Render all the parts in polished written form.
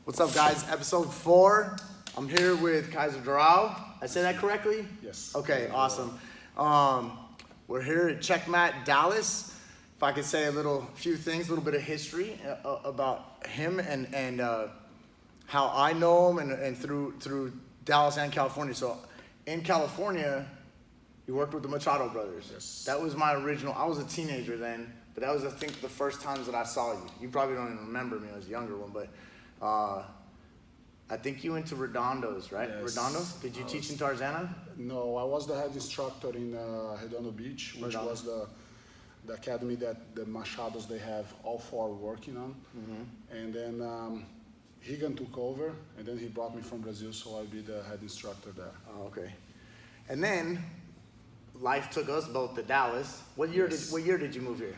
What's up, guys? Episode 4. I'm here with Keiser Girao. I say that correctly? Yes. Okay, awesome. We're here at Checkmat Dallas. If I could say a few things, a little bit of history about him and how I know him and through Dallas and California. So in California, you worked with the Machado brothers. Yes. That was my original. I was a teenager then, but that was, I think, the first times that I saw you. You probably don't even remember me. I was a younger one, but I think you went to Redondo's, right? Yes. Redondo? Did you teach in Tarzana? No, I was the head instructor in Redondo Beach, which was the academy that the Machados, they have all four working on. Mm-hmm. And then Higan took over, and then he brought me from Brazil, so I'll be the head instructor there. Oh, okay. And then life took us both to Dallas. What year did you move here?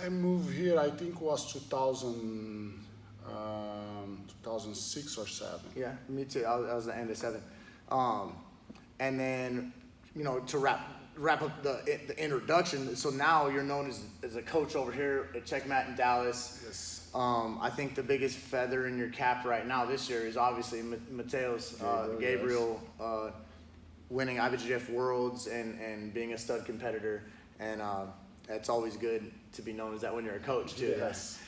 I moved here, I think was 2006 or 7. Yeah, me too. I was the end of 7. And then, you know, to wrap up the introduction, so now you're known as a coach over here at Checkmat in Dallas. Yes. I think the biggest feather in your cap right now this year is obviously Matheus Gabriel winning AGF Worlds and being a stud competitor. And it's always good to be known as that when you're a coach too. Yes.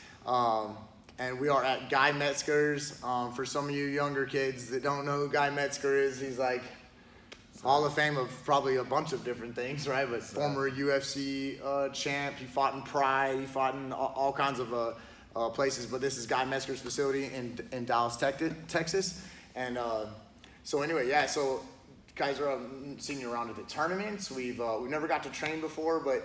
And we are at Guy Metzger's. For some of you younger kids that don't know who Guy Metzger is, he's like Hall of Fame of probably a bunch of different things, right? But former UFC champ. He fought in Pride. He fought in all kinds of places. But this is Guy Metzger's facility in Dallas, Texas. And so anyway, yeah. So Keiser, I've seen you around at the tournaments. We've never got to train before, but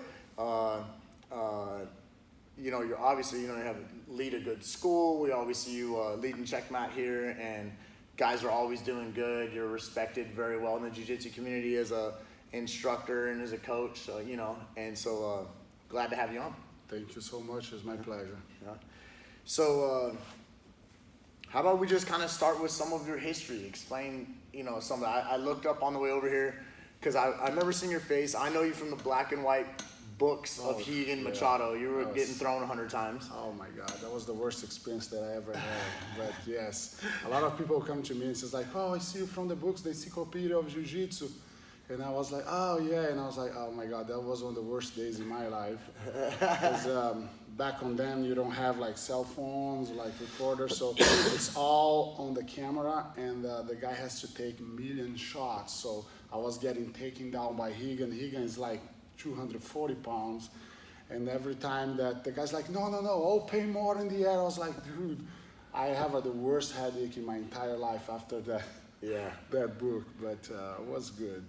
you know, you're obviously, you know, you have lead a good school. We always see you leading Checkmat here, and guys are always doing good. You're respected very well in the jiu-jitsu community as a instructor and as a coach, you know, and so glad to have you on. Thank you so much. It's my pleasure. Yeah. So how about we just kind of start with some of your history? Explain, you know, some of that. I looked up on the way over here because I've never seen your face. I know you from the black and white books of Higan Machado. You were getting thrown 100 times. Oh my God, that was the worst experience that I ever had. But yes, a lot of people come to me and says like, oh, I see you from the books, the Encyclopedia of Jiu-Jitsu. And I was like, oh yeah, and I was like, oh my God, that was one of the worst days in my life. Because back on then, you don't have like cell phones, like recorders, so it's all on the camera, and the guy has to take a million shots. So I was getting taken down by Higan. Higan is like 240 pounds, and every time that the guy's like, no, I'll pay more in the air, I was like, dude, I have the worst headache in my entire life after that book, but it was good.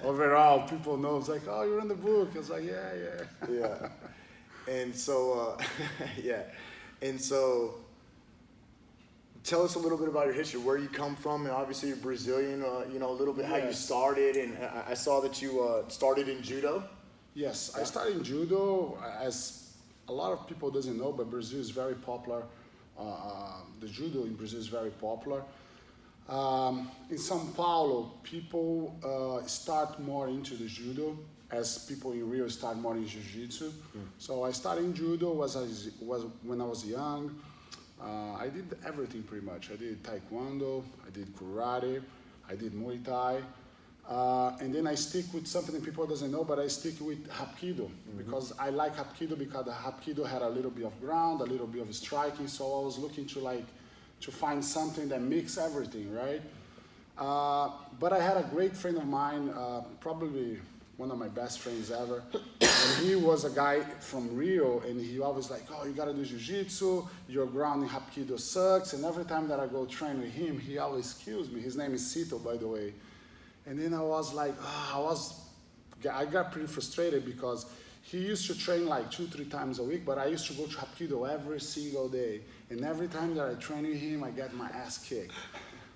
Overall, people know, it's like, oh, you're in the book. I was like, yeah. And so and so tell us a little bit about your history, where you come from, and obviously you're Brazilian, you know, a little bit how you started, and I saw that you started in judo. Yes, I started in judo, as a lot of people doesn't know, but Brazil is very popular. The judo in Brazil is very popular. In São Paulo, people start more into the judo, as people in Rio start more in jiu-jitsu. So I started in judo when I was young. I did everything pretty much. I did taekwondo, I did karate, I did Muay Thai, and then I stick with something that people doesn't know, but I stick with Hapkido, because I like Hapkido because the Hapkido had a little bit of ground, a little bit of striking, so I was looking to find something that mix everything, right? But I had a great friend of mine, probably one of my best friends ever, and he was a guy from Rio, and he always like, oh, you gotta do jiu-jitsu, your ground in Hapkido sucks, and every time that I go train with him, he always kills me. His name is Cito, by the way. And then I was like, I got pretty frustrated because he used to train like 2-3 times a week, but I used to go to Hapkido every single day, and every time that I train with him, I get my ass kicked.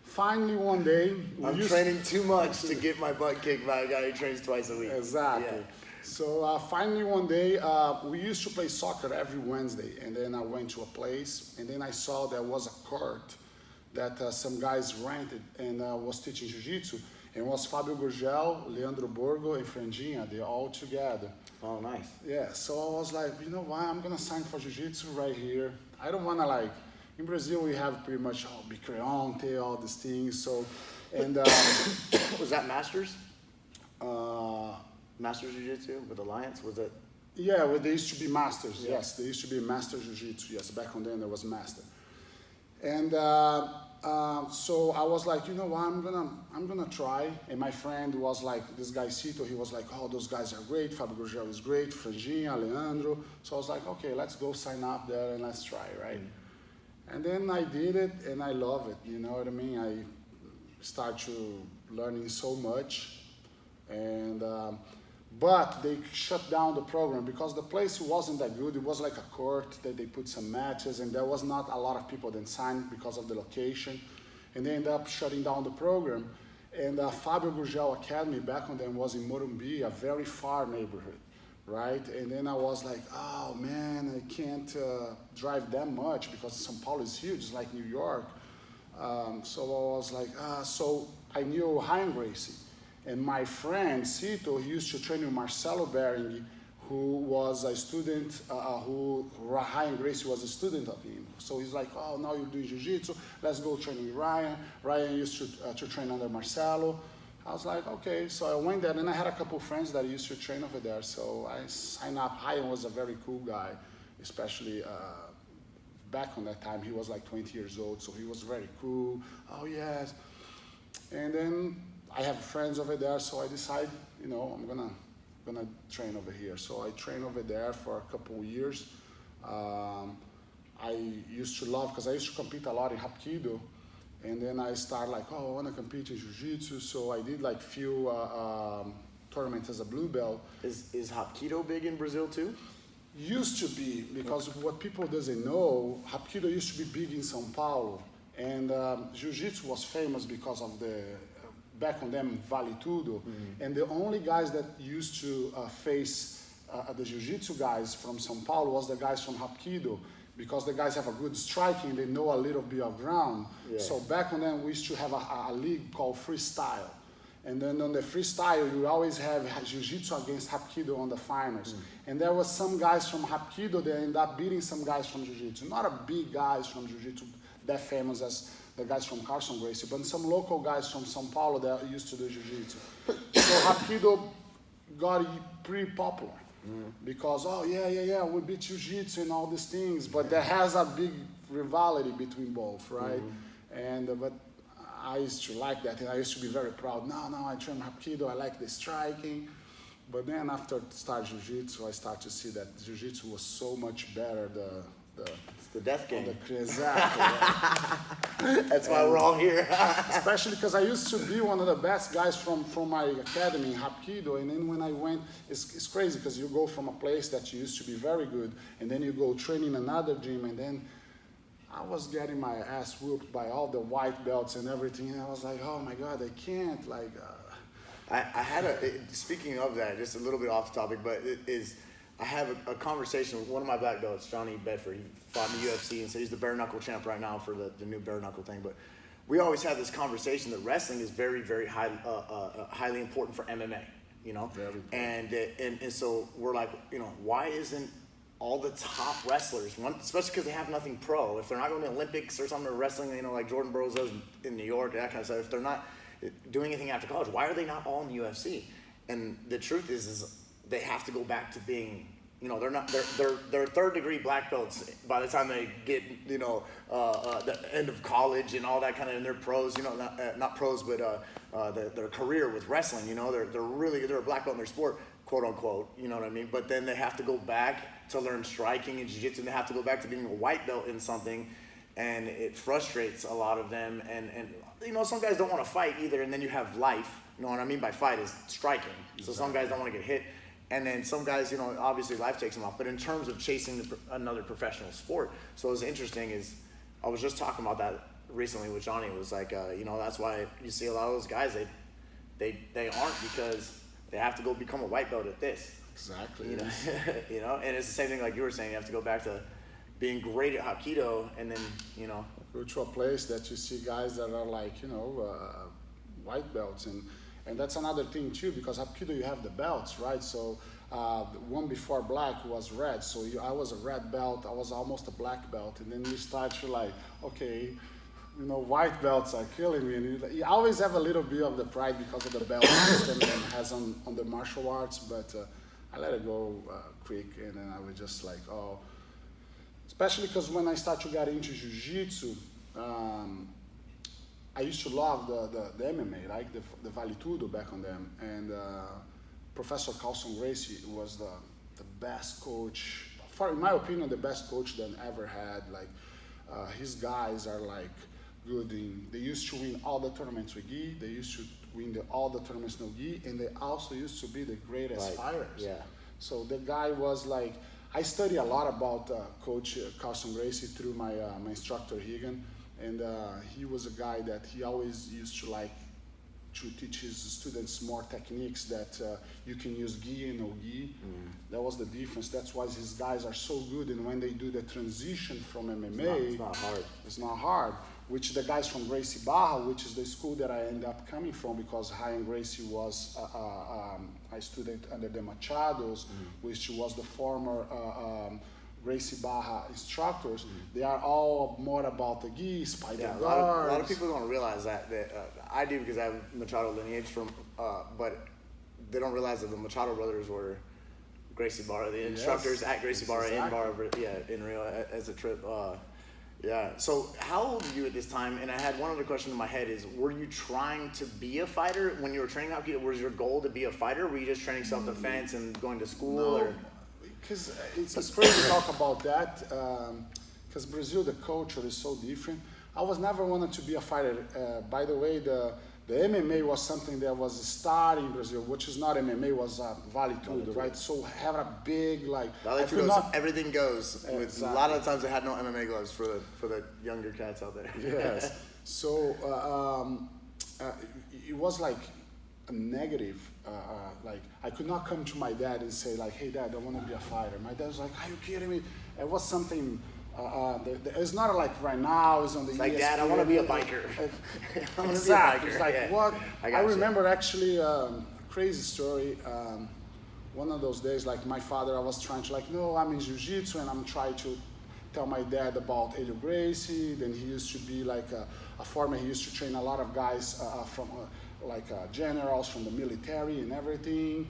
Finally, one day, I'm training too much to get my butt kicked by a guy who trains twice a week. Exactly. Yeah. So finally one day, we used to play soccer every Wednesday, and then I went to a place, and then I saw there was a court that some guys rented and was teaching jiu-jitsu, and it was Fábio Gurgel, Leandro Borgo, and Franjinha, they're all together. Oh, nice. Yeah, so I was like, you know what, I'm gonna sign for jiu-jitsu right here. I don't wanna like, In Brazil, we have pretty much Bicreonte, all these things. So, and Was that Masters? Masters Jiu-Jitsu with Alliance? Was it? Yeah, well, they used to be Masters. Yeah. Yes, they used to be Master Jiu-Jitsu. Yes, back on then there was Master. And so I was like, you know what, I'm gonna try. And my friend was like, this guy Cito, he was like, oh, those guys are great. Fabio Gurgel is great. Franginha, Leandro. So I was like, okay, let's go sign up there and let's try, right? And then I did it, and I love it. You know what I mean? I start to learning so much, and but they shut down the program because the place wasn't that good. It was like a court that they put some matches, and there was not a lot of people that signed because of the location, and they ended up shutting down the program. And Fabio Gurgel Academy back on then was in Morumbi, a very far neighborhood, right? And then I was like, oh man, I can't drive that much because São Paulo is huge, it's like New York. So I was like, so I knew Ryan Gracie. And my friend, Cito, he used to train with Marcelo Bering, who was a student, Ryan Gracie was a student of him. So he's like, oh, now you're doing jiu-jitsu, let's go train with Ryan. Ryan used to train under Marcelo. I was like, okay, so I went there, and I had a couple of friends that used to train over there. So I signed up. Ryan was a very cool guy, especially back on that time. He was like 20 years old, so he was very cool. Oh, yes. And then I have friends over there, so I decided, you know, I'm gonna train over here. So I trained over there for a couple of years. I used to love, because I used to compete a lot in Hapkido, and then I started like, oh, I want to compete in jiu-jitsu. So I did like few tournaments as a blue belt. Is Hapkido big in Brazil too? Used to be, because what people doesn't know, Hapkido used to be big in São Paulo, and jiu-jitsu was famous because of the back on them Vale Tudo, and the only guys that used to face the jiu-jitsu guys from São Paulo was the guys from Hapkido, because the guys have a good striking, they know a little bit of ground. Yeah. So back on them we used to have a league called freestyle, and then on the freestyle you always have jiu-jitsu against Hapkido on the finals. And there was some guys from Hapkido that ended up beating some guys from jiu-jitsu, not a big guys from jiu-jitsu that famous as the guys from Carson Gracie, but some local guys from São Paulo that used to do jiu-jitsu. So Hapkido got pretty popular because, oh yeah, we beat jiu-jitsu and all these things, but there has a big rivalry between both, right? And but I used to like that, and I used to be very proud. No, I train Hapkido, I like the striking. But then after start jiu-jitsu, I start to see that jiu-jitsu was so much better. It's the death game. Exactly. Yeah. That's why we're all here. Especially because I used to be one of the best guys from my academy in Hapkido, and then when I went, it's crazy because you go from a place that you used to be very good, and then you go train in another gym, and then I was getting my ass whooped by all the white belts and everything, and I was like, oh my God, I can't, like... I had speaking of that, just a little bit off the topic, but I have a conversation with one of my black belts, Johnny Bedford. He fought in the UFC, and so he's the bare knuckle champ right now for the new bare knuckle thing. But we always have this conversation that wrestling is very, very highly important for MMA, you know? Very important. And so we're like, you know, why isn't all the top wrestlers, especially because they have nothing pro, if they're not going to the Olympics or something, or wrestling, you know, like Jordan Burroughs does in New York, that kind of stuff, if they're not doing anything after college, why are they not all in the UFC? And the truth is they have to go back to being, you know, they're third degree black belts by the time they get, you know, the end of college and all that kind of, and they're pros, you know, not pros, but their career with wrestling, you know, they're a black belt in their sport, quote unquote, you know what I mean? But then they have to go back to learn striking and jiu-jitsu, and they have to go back to being a white belt in something, and it frustrates a lot of them. And you know, some guys don't want to fight either, and then you have life. You know what I mean by fight is striking. Exactly. So some guys don't want to get hit, and then some guys, you know, obviously life takes them off. But in terms of chasing another professional sport, so what's interesting is I was just talking about that recently with Johnny. It was like, you know, that's why you see a lot of those guys, they aren't, because they have to go become a white belt at this. Exactly. You know, you know, and it's the same thing like you were saying. You have to go back to being great at Hapkido, and then, you know, go to a place that you see guys that are like, you know, white belts, and And that's another thing too, because Hapkido you have the belts, right? So the one before black was red, so I was a red belt, I was almost a black belt, and then you start to like, okay, you know, white belts are killing me, and you always have a little bit of the pride because of the belt system that has on the martial arts, but I let it go quick, and then I was just like, oh, especially because when I started to get into jiu-jitsu, I used to love the MMA, like the Vale Tudo back on them, and Professor Keiser Girao was the best coach, in my opinion, the best coach that I ever had. Like his guys are like good they used to win all the tournaments with gi, they used to win all the tournaments no gi, and they also used to be the greatest fighters. Yeah. So the guy was like, I study a lot about Coach Keiser Girao through my instructor Higan, and he was a guy that he always used to like to teach his students more techniques that you can use gi and no gi. That was the difference. That's why his guys are so good, and when they do the transition from MMA, it's not hard. It's not hard. Which the guys from Gracie Barra, which is the school that I ended up coming from, because Ryan Gracie was a student under the Machados, which was the former Gracie Barra instructors. They are all more about the gi, spider guards. A lot of people don't realize that. I do, because I have Machado lineage from, but they don't realize that the Machado brothers were Gracie Barra, the instructors at Gracie Barra in Barra, in Rio as a trip. So how old were you at this time? And I had one other question in my head is, were you trying to be a fighter when you were training Hapkido? Was your goal to be a fighter? Or were you just training self-defense and going to school? No, because it's crazy to talk about that, because Brazil, the culture is so different. I was never wanted to be a fighter. By the way, the MMA was something that was starting in Brazil, which is not MMA, was Vale Tudo, right? So have a big like Vale Tudo, everything goes. Exactly. A lot of the times they had no MMA gloves for the younger cats out there. Yes. So it was like a negative. Like I could not come to my dad and say like, "Hey, Dad, I want to be a fighter." My dad was like, "Are you kidding me?" It was something. It's not like right now. It's on the. It's like, Dad, I want to be a biker. Exactly. It's like what? I remember actually a crazy story. One of those days, like my father, I was trying to like, no, I'm in jiu-jitsu, and I'm trying to tell my dad about Helio Gracie. Then he used to be like a former. He used to train a lot of guys from generals from the military and everything,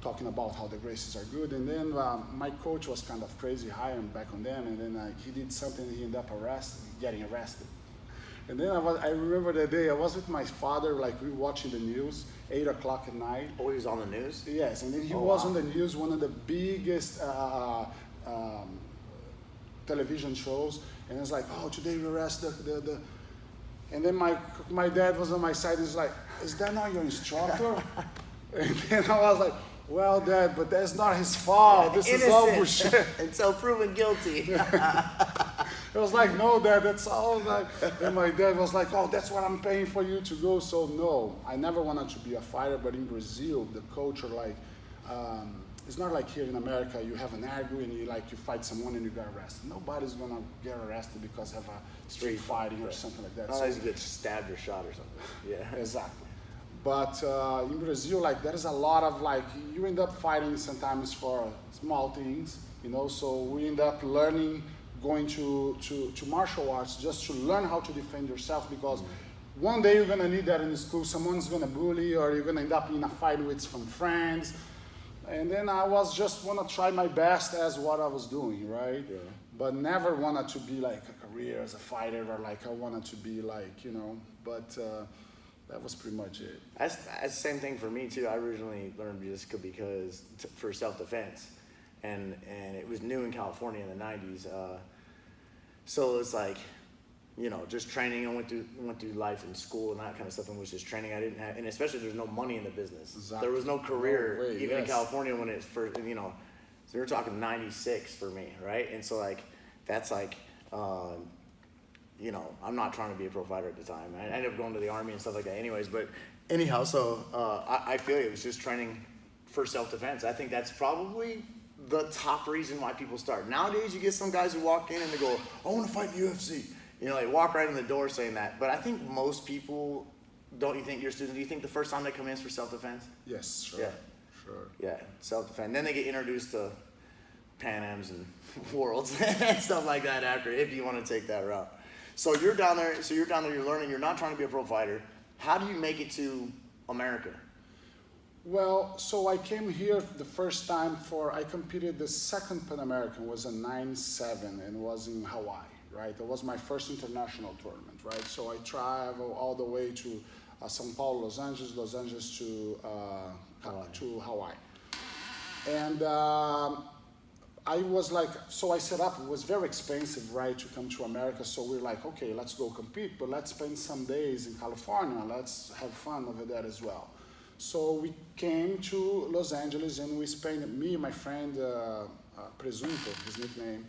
talking about how the Gracies are good. And then my coach was kind of crazy hiring back on them, and then he did something, he ended up getting arrested. And then I remember the day I was with my father, like we were watching the news, 8 o'clock at night. Oh, he was on the news? Yes, and then he was on the news, one of the biggest television shows, and it's like, oh, today we arrest the and then my dad was on my side, he's like, is that not your instructor? And then I was like, well, Dad, but that's not his fault. This is all bullshit. Until proven guilty. It was like, no, Dad, that's all. Like, and my dad was like, oh, that's what I'm paying for you to go. So no, I never wanted to be a fighter. But in Brazil, the culture, like, it's not like here in America. You have an argument, and you fight someone and you get arrested. Nobody's gonna get arrested because of a street fighting or something like that. Unless you get stabbed or shot or something. Yeah. Exactly. But in Brazil, like there is a lot of like you end up fighting sometimes for small things, So we end up learning, going to martial arts just to learn how to defend yourself, because one day you're gonna need that in the school. Someone's gonna bully, or you're gonna end up in a fight with some friends. And then I was just wanna try my best as what I was doing, right? Yeah. But never wanted to be like a career as a fighter, or like I wanted to be like, But that was pretty much it. That's the same thing for me too. I originally learned jiu-jitsu because for self-defense, and it was new in California in the 90s. So it's like, just training. I went through life in school and that kind of stuff, and was just training. I didn't have, and especially there's no money in the business. Exactly. There was no career even in California when it's first. So we're talking 96 for me, right? And so like that's like. I'm not trying to be a pro fighter at the time. I ended up going to the Army and stuff like that anyways. But anyhow, so I feel it was just training for self-defense. I think that's probably the top reason why people start. Nowadays, you get some guys who walk in and they go, I want to fight in the UFC. Walk right in the door saying that. But I think most people, don't you think your students, do you think the first time they come in is for self-defense? Yes, sure. Yeah. Sure. Yeah, self-defense. Then they get introduced to Pan Ams and Worlds and stuff like that after, if you want to take that route. So you're down there, you're learning, you're not trying to be a pro fighter. How do you make it to America? Well, so I came here the first time I competed the second Pan American, was a 9-7, and was in Hawaii, right? It was my first international tournament, right? So I traveled all the way to São Paulo, Los Angeles to Hawaii. And I was like, so I set up, it was very expensive, right, to come to America. So we're like, okay, let's go compete, but let's spend some days in California. Let's have fun over there as well. So we came to Los Angeles and we spent, me and my friend, Presunto, his nickname,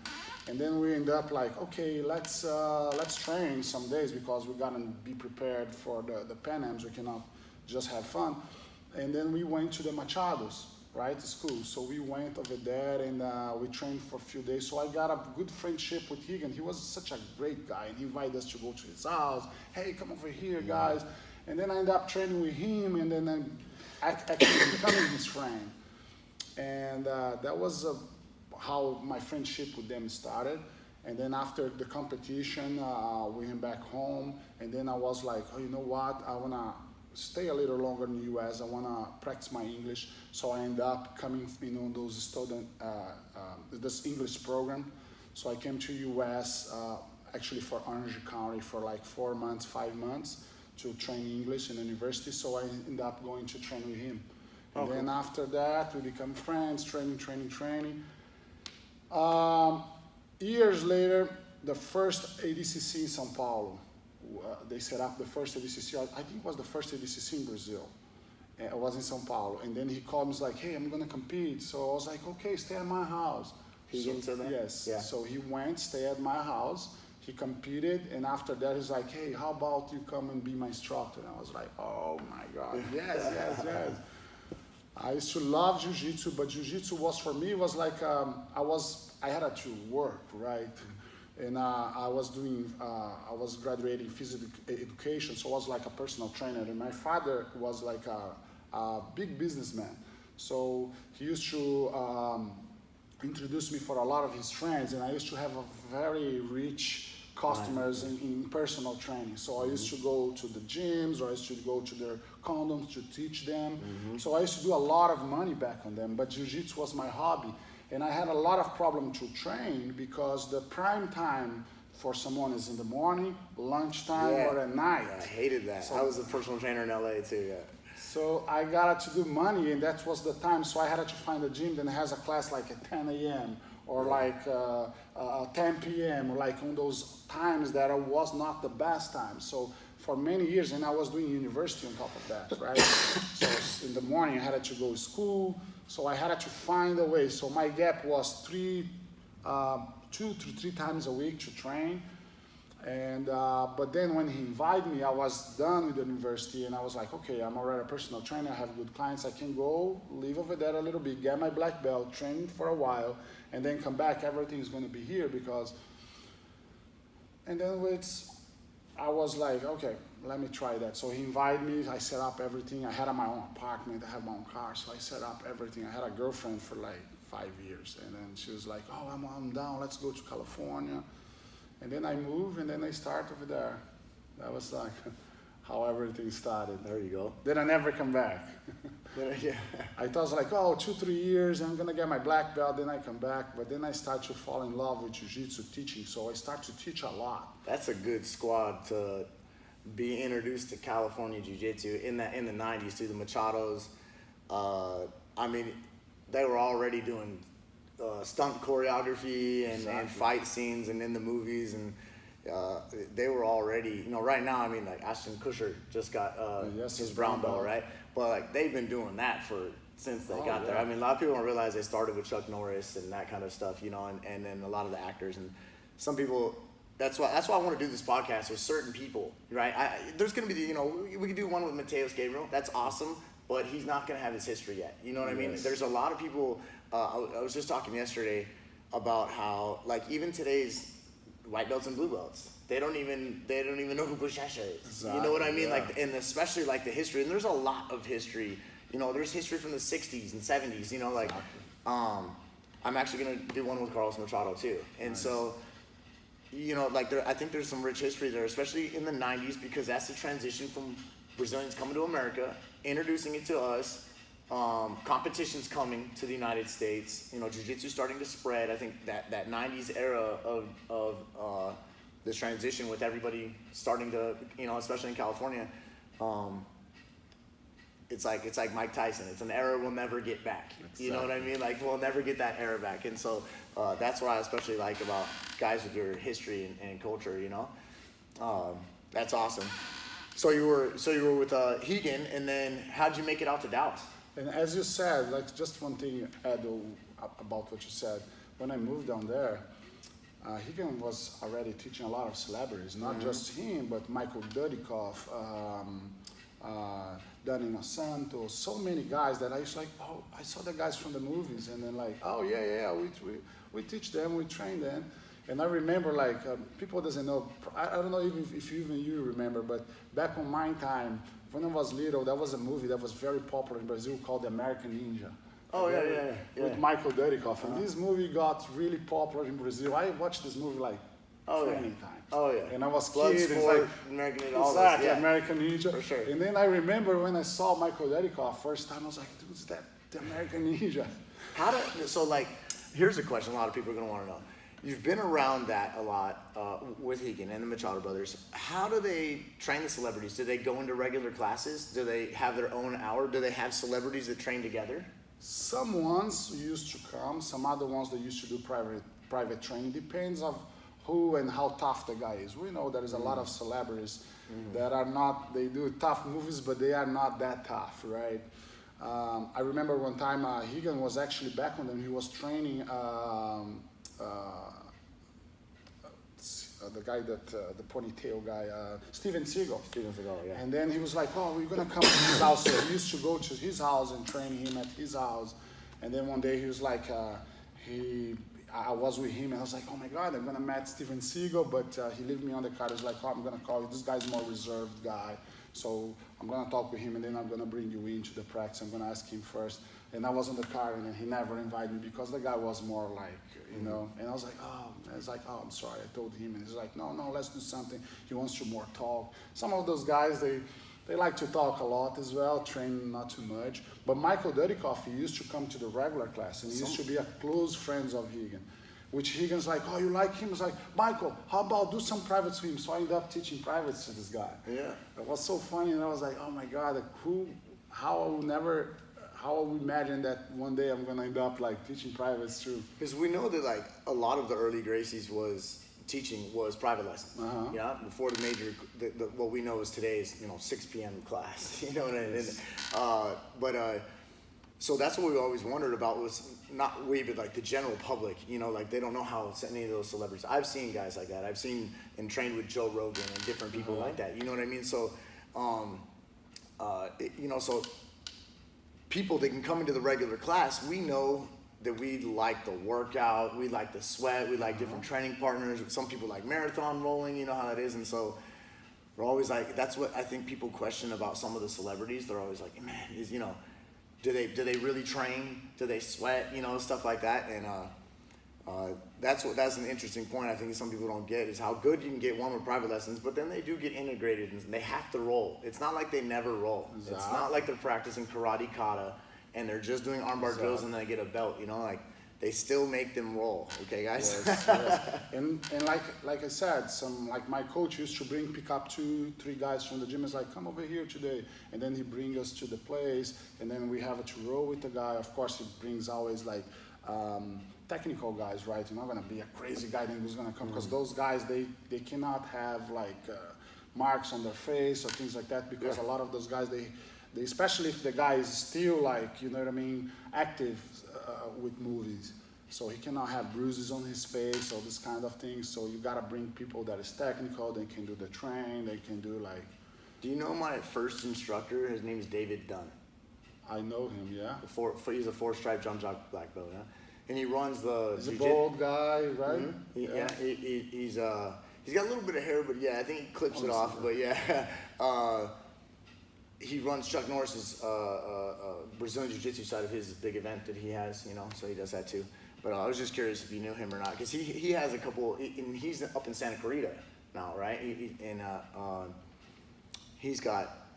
and then we end up like, okay, let's train some days because we're gonna be prepared for the Pan Ams. We cannot just have fun. And then we went to the Machados, right, school. So we went over there and we trained for a few days. So I got a good friendship with Higan. He was such a great guy, and he invited us to go to his house. Hey, come over here, guys. And then I ended up training with him, and then I actually becoming his friend. And that was how my friendship with them started. And then after the competition, we went back home. And then I was like, oh, you know what? I want to stay a little longer in the US. I want to practice my English. So I ended up coming, those student, this English program. So I came to US actually for Orange County for like 4 months, 5 months to train English in the university. So I ended up going to train with him. And then after that, we become friends, training. Years later, the first ADCC in São Paulo, they set up the first ADCC, I think it was the first ADCC in Brazil. It was in São Paulo. And then he called me, he's like, hey, I'm gonna compete. So I was like, okay, stay at my house. Yes, yeah. So he went, stay at my house. He competed, and after that, he's like, hey, how about you come and be my instructor? And I was like, oh my God, yes. I used to love jiu-jitsu, but jiu-jitsu was, for me, was like, I had to work, right? And I was graduating physical education, so I was like a personal trainer. And my father was like a big businessman. So he used to introduce me for a lot of his friends, and I used to have a very rich customers in personal training. So I used to go to the gyms, or I used to go to their condoms to teach them. So I used to do a lot of money back on them, but jiu-jitsu was my hobby. And I had a lot of problem to train because the prime time for someone is in the morning, lunchtime, or at night. Yeah, I hated that. So, I was a personal trainer in LA too, So I got to do money, and that was the time. So I had to find a gym that has a class like at 10 a.m. or like 10 p.m. or like on those times that was not the best time. So for many years, and I was doing university on top of that, right? So in the morning I had to go to school, so I had to find a way. So my gap was 2 to 3 times a week to train. And but then when he invited me, I was done with the university, and I was like, okay, I'm already a personal trainer, I have good clients, I can go live over there a little bit, get my black belt, train for a while, and then come back. Everything is going to be here because. And then I was like, okay, let me try that. So he invited me, I set up everything. I had my own apartment, I had my own car, so I set up everything. I had a girlfriend for like 5 years, and then she was like, oh, I'm down, let's go to California. And then I moved, and then I started over there. That was like how everything started. There you go. Then I never come back. I thought like, oh, 2-3 years, I'm gonna get my black belt, then I come back. But then I start to fall in love with jiu-jitsu teaching, so I start to teach a lot. That's a good squad to be introduced to California jiu-jitsu in the 90s too. The Machados, I mean, they were already doing stunt choreography and fight scenes and in the movies, and they were already, right now, I mean, like Ashton Kutcher just got his brown belt, right? But like they've been doing that since they got there. I mean, a lot of people don't realize they started with Chuck Norris and that kind of stuff, and then a lot of the actors, and some people. That's why I want to do this podcast with certain people, right? There's going to be, we could do one with Matheus Gabriel. That's awesome, but he's not going to have his history yet. You know what I mean? There's a lot of people. I was just talking yesterday about how, like, even today's white belts and blue belts, they don't even know who Buchecha is. Exactly, You know what I mean? yeah. Like, and especially like the history. And there's a lot of history. You know, there's history from the '60s and '70s. You know, like, I'm actually gonna do one with Carlos Machado too. And so, you know, like I think there's some rich history there, especially in the '90s, because that's the transition from Brazilians coming to America, introducing it to us. Competition's coming to the United States. You know, jiu-jitsu starting to spread. I think that '90s era of this transition with everybody starting to, you know, especially in California, it's like Mike Tyson. It's an era we'll never get back. You know what I mean? Like, we'll never get that era back. And so that's what I especially like about guys with your history and culture. You know, that's awesome. So you were with Hegan, and then how'd you make it out to Dallas? And as you said, like just one thing add about what you said. When I moved down there, Higan was already teaching a lot of celebrities, not just him, but Michael Dudikoff, Danilo Santos, so many guys that I was like, oh, I saw the guys from the movies, and then like, oh yeah, we teach them, we train them. And I remember like, people doesn't know, I don't know if even you remember, but back on my time, when I was little, there was a movie that was very popular in Brazil called The American Ninja. Oh, yeah. With Michael Dudikoff. And this movie got really popular in Brazil. I watched this movie like 20 times. Oh, yeah. And I was Blood kid, it's Sport, like, American Ninja, all exactly, this, yeah. American Ninja. For sure. And then I remember when I saw Michael Dudikoff first time, I was like, dude, is that the American Ninja? So like, here's a question a lot of people are gonna wanna know. You've been around that a lot with Hegan and the Machado brothers. How do they train the celebrities? Do they go into regular classes? Do they have their own hour? Do they have celebrities that train together? Some ones used to come, some other ones they used to do private training. Depends of who and how tough the guy is. We know there is a lot of celebrities that are not, they do tough movies, but they are not that tough, right? I remember one time Hegan was actually back when he was training the guy that, the ponytail guy, Steven Seagal. Steven Seagal, yeah. And then he was like, oh, we're gonna come to his house. So he used to go to his house and train him at his house. And then one day he was like, I was with him and I was like, oh my God, I'm gonna meet Steven Seagal, but he left me on the car. He's like, oh, I'm gonna call you. This guy's more reserved guy. So I'm gonna talk with him and then I'm gonna bring you into the practice. I'm gonna ask him first. And I was in the car and then he never invited me because the guy was more like, you know, and I was like, oh, I'm sorry, I told him. And he's like, no, let's do something. He wants to more talk. Some of those guys, they like to talk a lot as well, train not too much. But Michael Dudikoff, he used to come to the regular class and he used to be a close friend of Hegan. Which Hegan's like, oh, you like him? It's like, Michael, how about do some privates with him? So I ended up teaching privates to this guy. Yeah. It was so funny, and I was like, oh my God, how I would imagine that one day I'm gonna end up like teaching privates too. Because we know that like a lot of the early Gracies teaching was private lessons. Yeah, before the major, what we know is today's 6 p.m. class. You know what I mean? So that's what we always wondered about was not we, but like the general public. You know, like they don't know how any of those celebrities. I've seen guys like that. I've seen and trained with Joe Rogan and different people like that. You know what I mean? So, so people that can come into the regular class, we know that we like the workout, we like the sweat, we like different training partners. Some people like marathon rolling, you know how that is. And so we're always like, that's what I think people question about some of the celebrities. They're always like, man, do they really train? Do they sweat? Stuff like that. And that's an interesting point I think some people don't get is how good you can get one with private lessons, but then they do get integrated and they have to roll. It's not like they never roll. Exactly. It's not like they're practicing karate kata and they're just doing armbar drills and then they get a belt. Like they still make them roll. Okay, guys. Yes. And like I said, my coach used to pick up 2-3 guys from the gym. It's like, come over here today, and then he bring us to the place, and then we have to roll with the guy. Of course, he brings always like. Technical guys, right? You're not gonna be a crazy guy who's gonna come because those guys they cannot have like marks on their face or things like that because a lot of those guys they especially if the guy is still like active with movies, so he cannot have bruises on his face or this kind of thing. So you gotta bring people that is technical. They can do the train. They can do like. Do you know my first instructor? His name is David Dunn. I know him, yeah. He's a 4-stripe jump jock black belt, yeah. And he runs the. He's a bald guy, right? Mm-hmm. He's got a little bit of hair, but yeah, I think he clips it off. But yeah, he runs Chuck Norris's Brazilian Jiu-Jitsu side of his big event that he has, you know, so he does that too. But I was just curious if you knew him or not, because he has a couple, and he's up in Santa Clarita now, right? He's got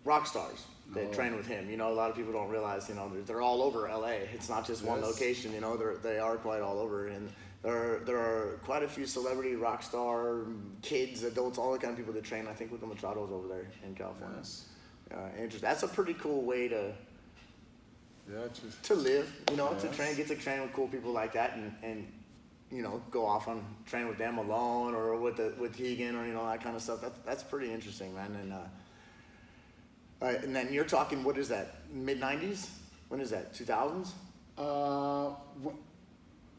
rock stars that train with him. You know, a lot of people don't realize, you know, they're all over LA. It's not just one location, you know, they are quite all over. And there are quite a few celebrity rock star kids, adults, all the kind of people that train, I think, with the Machados over there in California. Yes. Interesting. That's a pretty cool way to Yeah, live, you know, to get to train with cool people like that, and you know, go off on train with them alone or with Hegan or, you know, that kind of stuff. That's pretty interesting, man. And then you're talking, what is that, mid 90s? When is that? 2000s?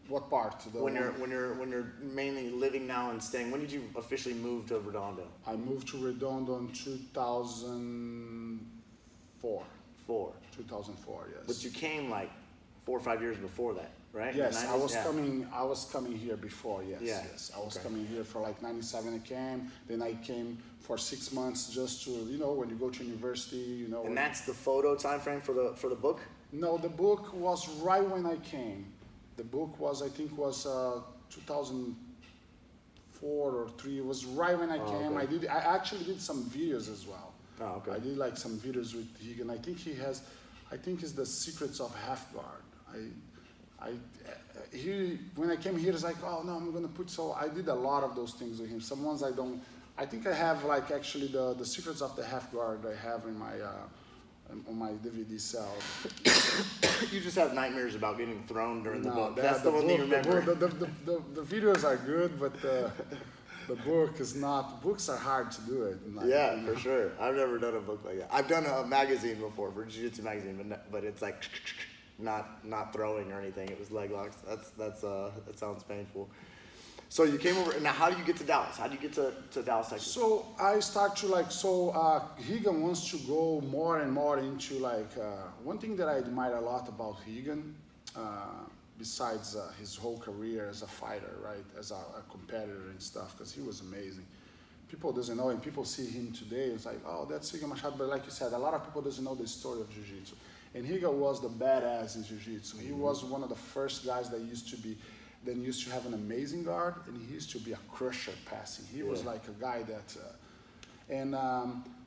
What part? When you're mainly living now and staying. When did you officially move to Redondo? I moved to Redondo in 2004. 2004, yes. But you came like 4 or 5 years before that, right? Yes, I was coming here before. Yes, yeah. Yes. I was coming here for like 97. I came. Then I came for 6 months just to, you know, when you go to university, you know. And that's the photo time frame for the book? No, the book was right when I came. The book was, I think, 2004 or 3. It was right when I came. Okay. I actually did some videos as well. Oh, okay. I did like some videos with Higan. I think it's the secrets of half guard. When I came here, it's like, oh no, I'm gonna put, so I did a lot of those things with him. Some ones I don't, I think I have like actually the secrets of the half guard I have in my, on my DVD cell. You just have nightmares about getting thrown during the book. That's the one thing you remember. The videos are good, but the book is not. Books are hard to do it. Like, yeah, for sure. I've never done a book like that. I've done a magazine before, for Jiu-Jitsu magazine, but it's like not throwing or anything. It was leg locks. That sounds painful. So you came over. Now, how do you get to Dallas? How do you get to Dallas, Texas? So I start to like. Higan wants to go more and more into like. One thing that I admire a lot about Higan, besides his whole career as a fighter, right, as a competitor and stuff, because he was amazing. People doesn't know him. People see him today. It's like, oh, that's Higan Machado. But like you said, a lot of people doesn't know the story of Jiu-Jitsu. And Higan was the badass in Jiu-Jitsu. He was one of the first guys that used to have an amazing guard, and he used to be a crusher passing. He was like a guy that,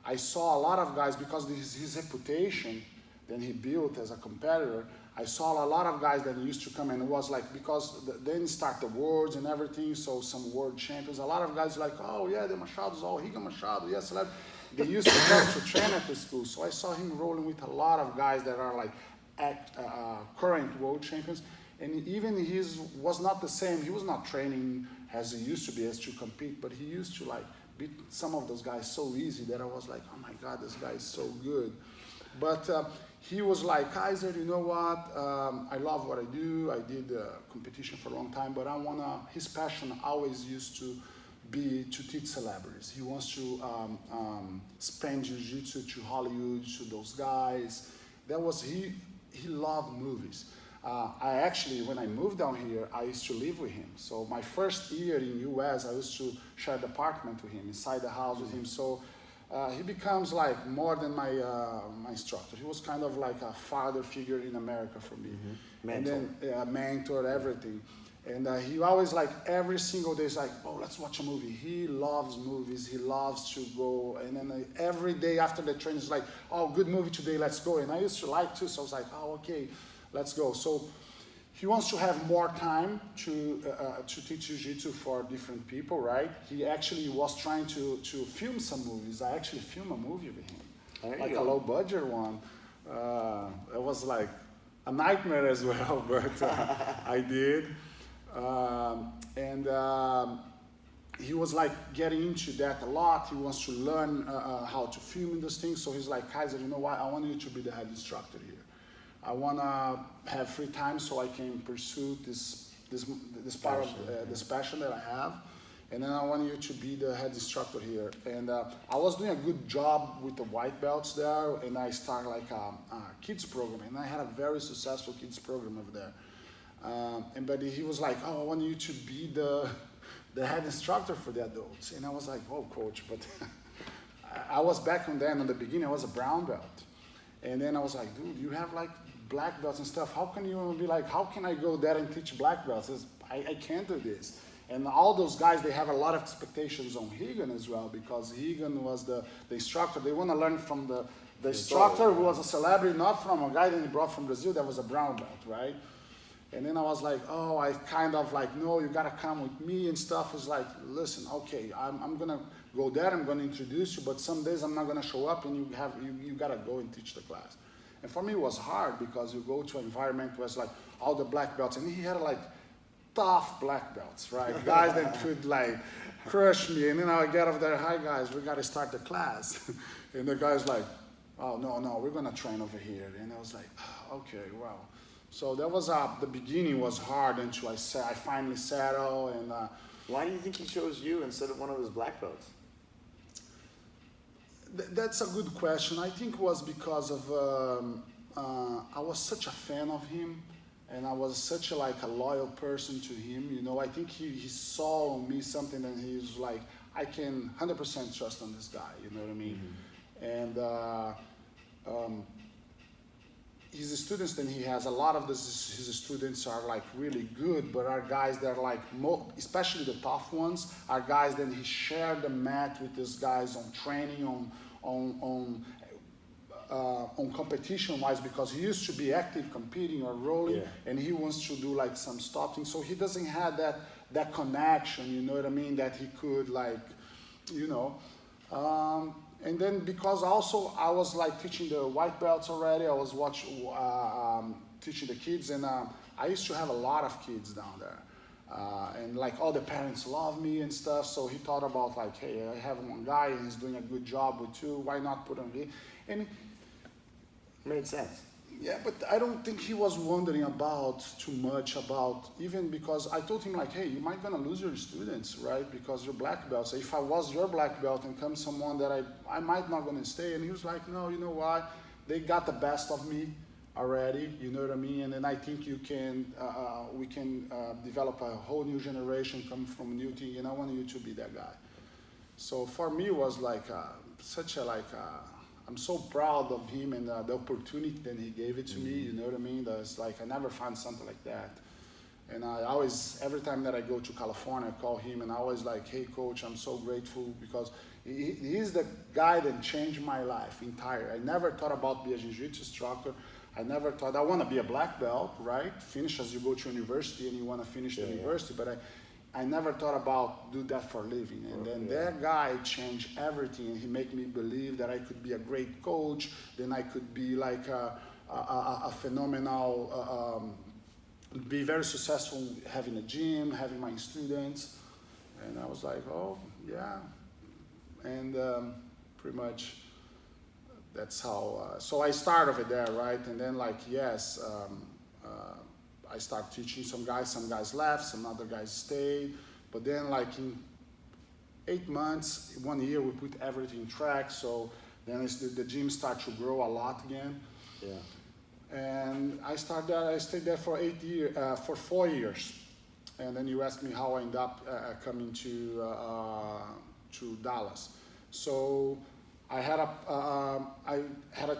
I saw a lot of guys, because his reputation that he built as a competitor, I saw a lot of guys that used to come, and it was like, because then start the worlds and everything, so some world champions, a lot of guys like, oh yeah, the Machado's all Higan Machado, yes, they used to come to train at the school. So I saw him rolling with a lot of guys that are like current world champions. And even was not the same. He was not training as he used to be as to compete, but he used to like beat some of those guys so easy that I was like, oh my God, this guy is so good. But he was like, Keiser, you know what? I love what I do. I did competition for a long time, but his passion always used to be to teach celebrities. He wants to spend jiu-jitsu to Hollywood, to those guys. He loved movies. I actually, when I moved down here, I used to live with him. So my first year in US, I used to share the apartment with him, inside the house with him. So he becomes like more than my instructor. He was kind of like a father figure in America for me. Mm-hmm. Mentor. And then mentor, everything. And he always like every single day is like, oh, let's watch a movie. He loves movies. He loves to go. And then every day after the training is like, oh, good movie today, let's go. And I used to like to, so I was like, oh, okay, let's go. So he wants to have more time to teach jiu-jitsu for different people, right? He actually was trying to film some movies. I actually filmed a movie with him, like a low budget one. It was like a nightmare as well, but I did. He was like getting into that a lot. He wants to learn how to film in those things. So he's like, Keiser, you know what? I want you to be the head instructor here. I want to have free time so I can pursue this part of this passion that I have. And then I want you to be the head instructor here. And I was doing a good job with the white belts there, and I started like a kids program, and I had a very successful kids program over there. But he was like, oh, I want you to be the head instructor for the adults. And I was like, oh, coach, but I was back on then, in the beginning, I was a brown belt. And then I was like, dude, you have like black belts and stuff. How can you be like, how can I go there and teach black belts? I can't do this. And all those guys, they have a lot of expectations on Higan as well, because Higan was the instructor. They want to learn from the instructor who was a celebrity, not from a guy that he brought from Brazil that was a brown belt, right? And then I was like, oh, I kind of like, no, you gotta come with me and stuff. It's like, listen, okay, I'm gonna go there, I'm gonna introduce you, but some days I'm not gonna show up and you gotta go and teach the class. And for me it was hard because you go to an environment where it's like all the black belts, and he had like tough black belts, right? Guys that could like crush me, and then I would get over there, hi guys, we gotta start the class. And the guy's like, oh, no, we're gonna train over here. And I was like, oh, okay, wow. So that was, the beginning was hard until I finally settled. And why do you think he chose you instead of one of his black belts? That's a good question. I think it was because of, I was such a fan of him, and I was such a loyal person to him. You know, I think he saw in me something, and he was like, I can 100% trust on this guy, you know what I mean? Mm-hmm. And his students, then he has a lot of his students are like really good, but are guys that are like, especially the tough ones, are guys that he shared the mat with these guys on training, on competition wise, because he used to be active competing or rolling, and he wants to do like some stopping, so he doesn't have that connection, you know what I mean, that he could like, you know. And then because also I was like teaching the white belts already, I was teaching the kids, and I used to have a lot of kids down there. And like all the parents love me and stuff, so he thought about like, hey, I have one guy and he's doing a good job with two, why not put him here? And made sense. Yeah, but I don't think he was wondering about too much about, even because I told him like, hey, you might gonna lose your students, right? Because you're black belts. So if I was your black belt and comes someone that I might not gonna stay. And he was like, no, you know why? They got the best of me already, you know what I mean? And then I think we can develop a whole new generation coming from a new team, and I want you to be that guy. So for me it was like I'm so proud of him and the opportunity that he gave it to me, you know what I mean? That's like, I never found something like that. And I always, every time that I go to California, I call him and I always like, hey coach, I'm so grateful, because he's the guy that changed my life entire. I never thought about being a jiu-jitsu instructor. I never thought, I want to be a black belt, right? Finish as you go to university and you want to finish the university, but I never thought about do that for a living. And then that guy changed everything, and he made me believe that I could be a great coach, then I could be like a phenomenal, be very successful having a gym, having my students. And I was like, oh, yeah. And pretty much that's how, so I started over there, right? And then like, yes, I started teaching some guys left, some other guys stayed. But then like in 8 months, 1 year, we put everything in track. So then the gym started to grow a lot again. Yeah. And I stayed there for 4 years. And then you asked me how I ended up coming to Dallas. So I had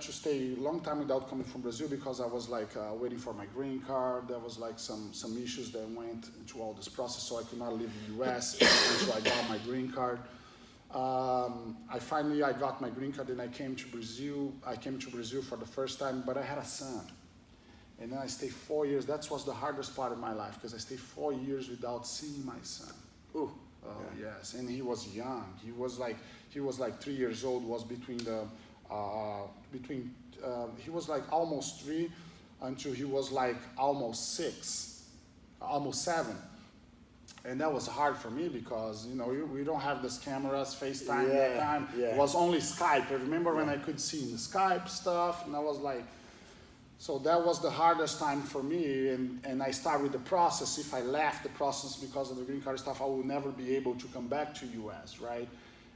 to stay a long time without coming from Brazil, because I was like waiting for my green card. There was like some issues that went into all this process, so I could not leave the US until I got my green card. I got my green card and I came to Brazil. I came to Brazil for the first time, but I had a son. And then I stayed 4 years. That was the hardest part of my life, because I stayed 4 years without seeing my son. Ooh. Oh, yes, and he was young. He was like 3 years old. Was he was like almost 3 until he was like almost 6, almost 7. And that was hard for me, because you know we don't have this cameras, FaceTime that time. It was only Skype. I remember when I could see the Skype stuff, and I was like, so that was the hardest time for me, and I started with the process. If I left the process because of the green card stuff, I would never be able to come back to US, right?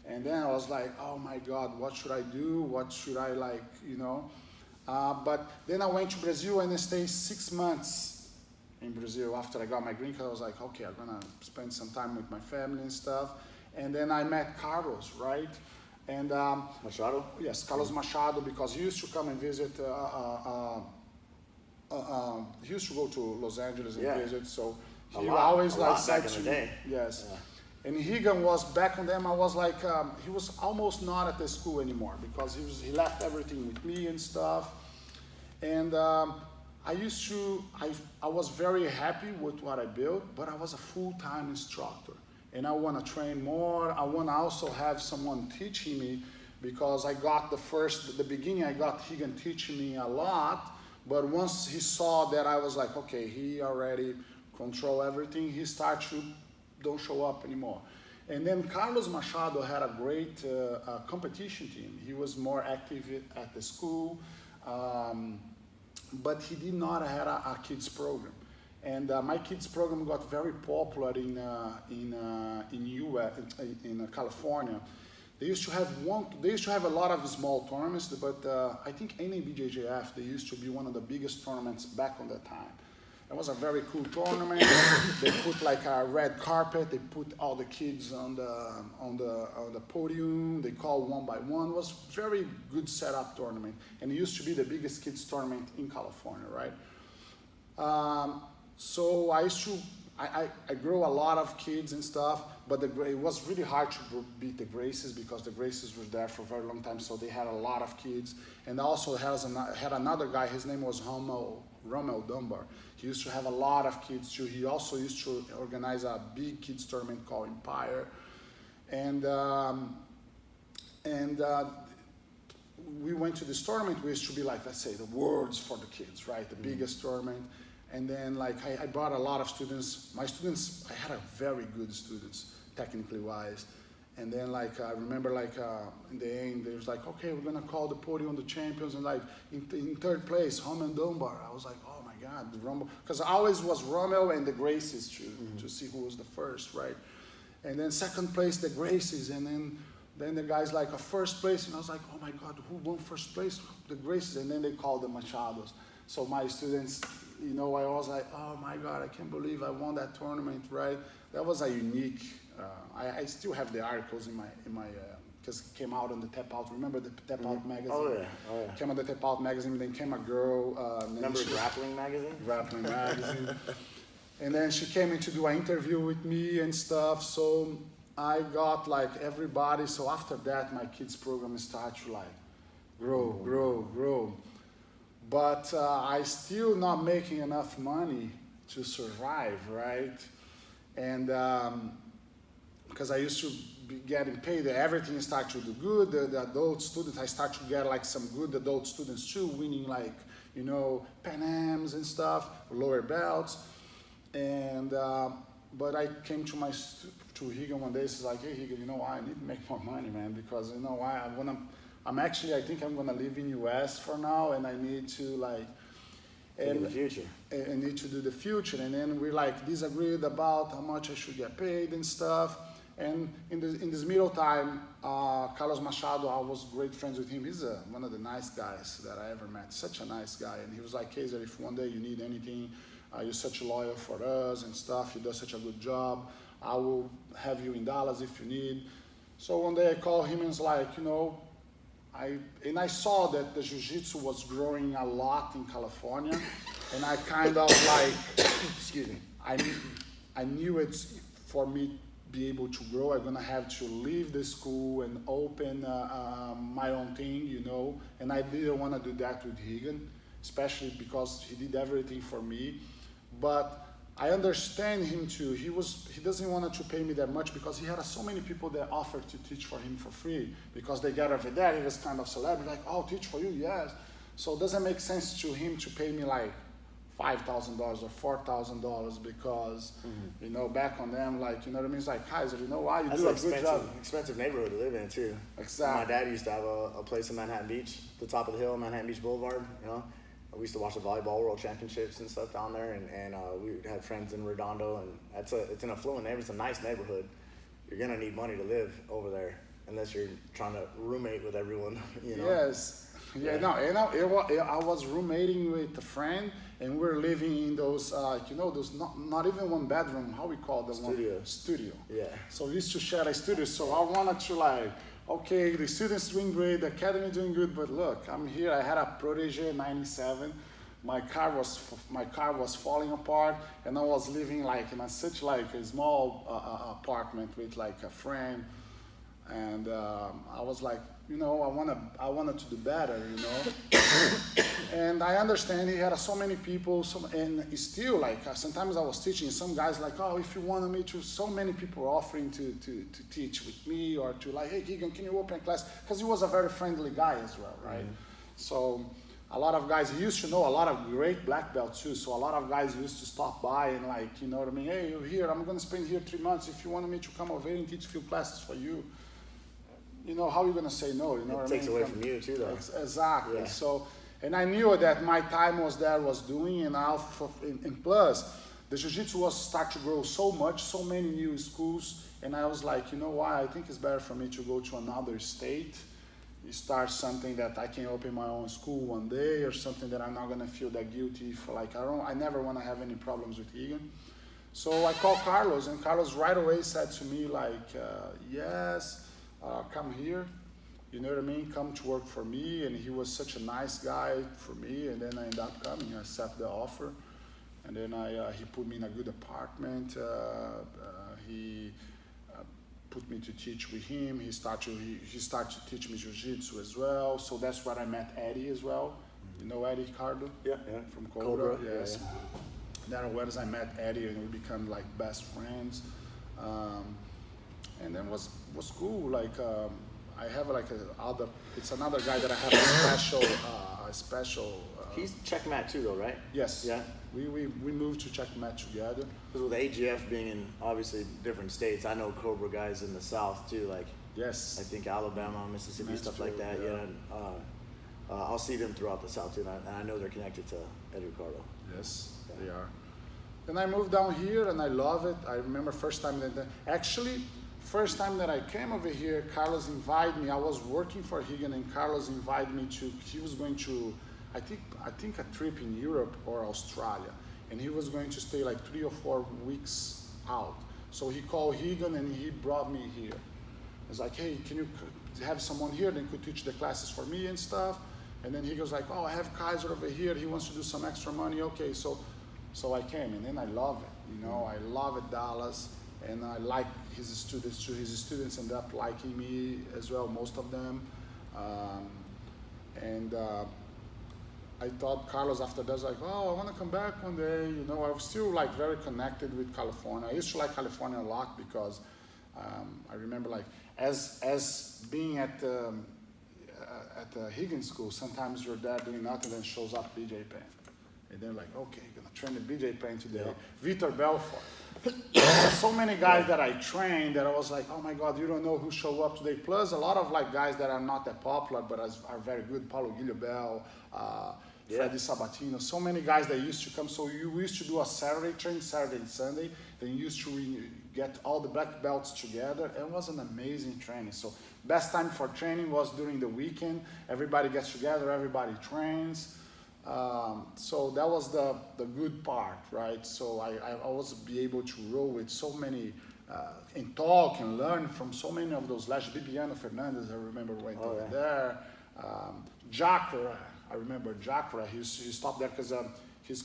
And then I was like, oh my God, what should I do? What should I like, you know? But then I went to Brazil and I stayed 6 months in Brazil. After I got my green card, I was like, okay, I'm gonna spend some time with my family and stuff. And then I met Carlos, right? And Machado? yes, Carlos Machado, because he used to come and visit. He used to go to Los Angeles and visit, so he always like said to me, yes. Yeah. And Higan was back on them. I was like, he was almost not at the school anymore because he left everything with me and stuff. And I was very happy with what I built, but I was a full-time instructor. And I want to train more. I want to also have someone teaching me because I got the beginning, I got Higan teaching me a lot. But once he saw that I was like, okay, he already control everything, he started to don't show up anymore. And then Carlos Machado had a great competition team. He was more active at the school, but he did not have a kids program. And my kids program got very popular in California. They used to have a lot of small tournaments, but I think NABJJF, they used to be one of the biggest tournaments back on that time. It was a very cool tournament. They put like a red carpet. They put all the kids on the podium. They called one by one. It was very good setup tournament, and it used to be the biggest kids tournament in California, right? So I grew a lot of kids and stuff, but it was really hard to beat the Gracies because the Gracies were there for a very long time, so they had a lot of kids. And I also had another guy, his name was Rommel Dunbar. He used to have a lot of kids too. He also used to organize a big kids tournament called Empire. And we went to this tournament, which used to be like, let's say, the worlds for the kids, right? The biggest tournament. And then like I brought a lot of students. My students, I had a very good students, technically wise. And then like I remember like in the end, they was like, okay, we're gonna call the podium the champions, and like in third place, Rommel Dunbar. I was like, oh my God, the Rommel, because I always was Rommel and the Gracies to see who was the first, right? And then second place, the Gracies, and then the guys like a first place, and I was like, oh my God, who won first place? The Gracies, and then they called the Machados. So my students, you know, I was like, oh my God, I can't believe I won that tournament, right? That was a unique. I still have the articles in my because it came out on the Tap Out. Remember the Tap Out magazine? Oh yeah. Came on the Tap Out magazine. Then came a girl. Remember Grappling magazine? Grappling magazine. And then she came in to do an interview with me and stuff. So I got like everybody. So after that, my kids program started to like grow. But I still not making enough money to survive, right? And because I used to be getting paid, everything started to do good. The adult students, I started to get like some good adult students too, winning like, you know, Pan Ams and stuff, lower belts. And but I came to Higan one day. He's like, hey Higan, you know why? I need to make more money, man, because you know why? I think I'm gonna live in US for now, and I need to like. In the future. I need to do the future, and then we like disagreed about how much I should get paid and stuff. And in this middle time, Carlos Machado, I was great friends with him. He's one of the nice guys that I ever met. Such a nice guy, and he was like, Keiser, if one day you need anything, you're such loyal for us and stuff. You do such a good job. I will have you in Dallas if you need. So one day I called him and was like, you know. I saw that the jiu-jitsu was growing a lot in California, and I kind of like, excuse me, I knew it's for me to be able to grow, I'm gonna have to leave the school and open my own thing, you know, and I didn't want to do that with Higan, especially because he did everything for me, but I understand him too. He doesn't want to pay me that much because he had so many people that offered to teach for him for free because they got over there. He was kind of celebrity, like, oh, teach for you, yes. So it doesn't make sense to him to pay me like $5,000 or $4,000 because, you know, back on them, like, you know what I mean? It's like, Keiser, you know why? You do a good job. Expensive neighborhood to live in too. Exactly. My dad used to have a place in Manhattan Beach, the top of the hill, Manhattan Beach Boulevard, you know. We used to watch the volleyball world championships and stuff down there, and we had friends in Redondo, and it's an affluent neighborhood. It's a nice neighborhood. You're gonna need money to live over there unless you're trying to roommate with everyone. You know. Yes. Yeah. No. You know, I was roommating with a friend, and we're living in those, those not even one bedroom, how we call them? Studio. Studio. Yeah. So we used to share a studio, so I wanted to like, okay, the students doing great, the academy doing good, but look, I'm here, I had a Protege 97, my car was falling apart, and I was living like in such like a small apartment with like a friend, and I was like, I wanted to do better, and I understand he had so many people, and still like sometimes I was teaching some guys like, oh, if you wanted me to, so many people were offering to teach with me, or to like, hey Keegan, can you open a class? Because he was a very friendly guy as well, right? So a lot of guys, he used to know a lot of great black belts too, so a lot of guys used to stop by and like, hey, you're here, I'm gonna spend here 3 months, if you wanted me to come over here and teach a few classes for you, how are you gonna say no? It takes away from you too, though. Exactly. Yeah. So, and I knew that my time was doing, and plus, the jiu-jitsu was start to grow so much, so many new schools, and I was like, you know what? I think it's better for me to go to another state, start something that I can open my own school one day, or something that I'm not gonna feel that guilty for. Like I never want to have any problems with Egan. So I called Carlos, and Carlos right away said to me like, yes. Come here, you know what I mean? Come to work for me, and he was such a nice guy for me. And then I ended up coming. I accepted the offer, and then he put me in a good apartment. He put me to teach with him. He started to teach me jiu-jitsu as well. So that's where I met Eddie as well. You know Eddie Cardo? Yeah. From Cobra. Yes. Yeah. Then whereas I met Eddie, and we become like best friends. And then was cool. Like I have like it's another guy that I have a special. He's Checkmat too, though, right? Yes. Yeah. We moved to Checkmat together. Because with AGF being in obviously different states, I know Cobra guys in the South too, like Yes. I think Alabama, Mississippi, stuff like that. Yeah. I'll see them throughout the South too, and I know they're connected to Eddie Ricardo. Yes, they are. Then I moved down here, and I love it. I remember first time that I came over here, Carlos invited me. I was working for Higan, and Carlos invited me to. He was going to, I think a trip in Europe or Australia, and he was going to stay like 3 or 4 weeks out. So he called Higan, and he brought me here. I was like, hey, can you have someone here that could teach the classes for me and stuff? And then he goes like, oh, I have Keiser over here. He wants to do some extra money. Okay, so I came, and then I love it. I love it, Dallas. And I like his students too. His students end up liking me as well, most of them. I thought Carlos after that was like, oh, I want to come back one day. I was still like very connected with California. I used to like California a lot because I remember like as being at the Higgins school, sometimes you're there doing nothing, then shows up BJ Penn. And they're like, okay, gonna train the BJ Penn today. Yeah. Vitor Belfort. So many guys that I trained that I was like, oh my God, you don't know who show up today. Plus a lot of like guys that are not that popular but are very good. Paulo Guilherme, Freddy Sabatino. So many guys that used to come. So you used to do a Saturday train, Saturday and Sunday. Then you used to get all the black belts together. It was an amazing training. So best time for training was during the weekend. Everybody gets together, everybody trains. So that was the good part, right? So I was be able to roll with so many and talk and learn from so many of those legends. Bibiano Fernandez, I remember went over there. Jacra, I remember Jacra. He stopped there because his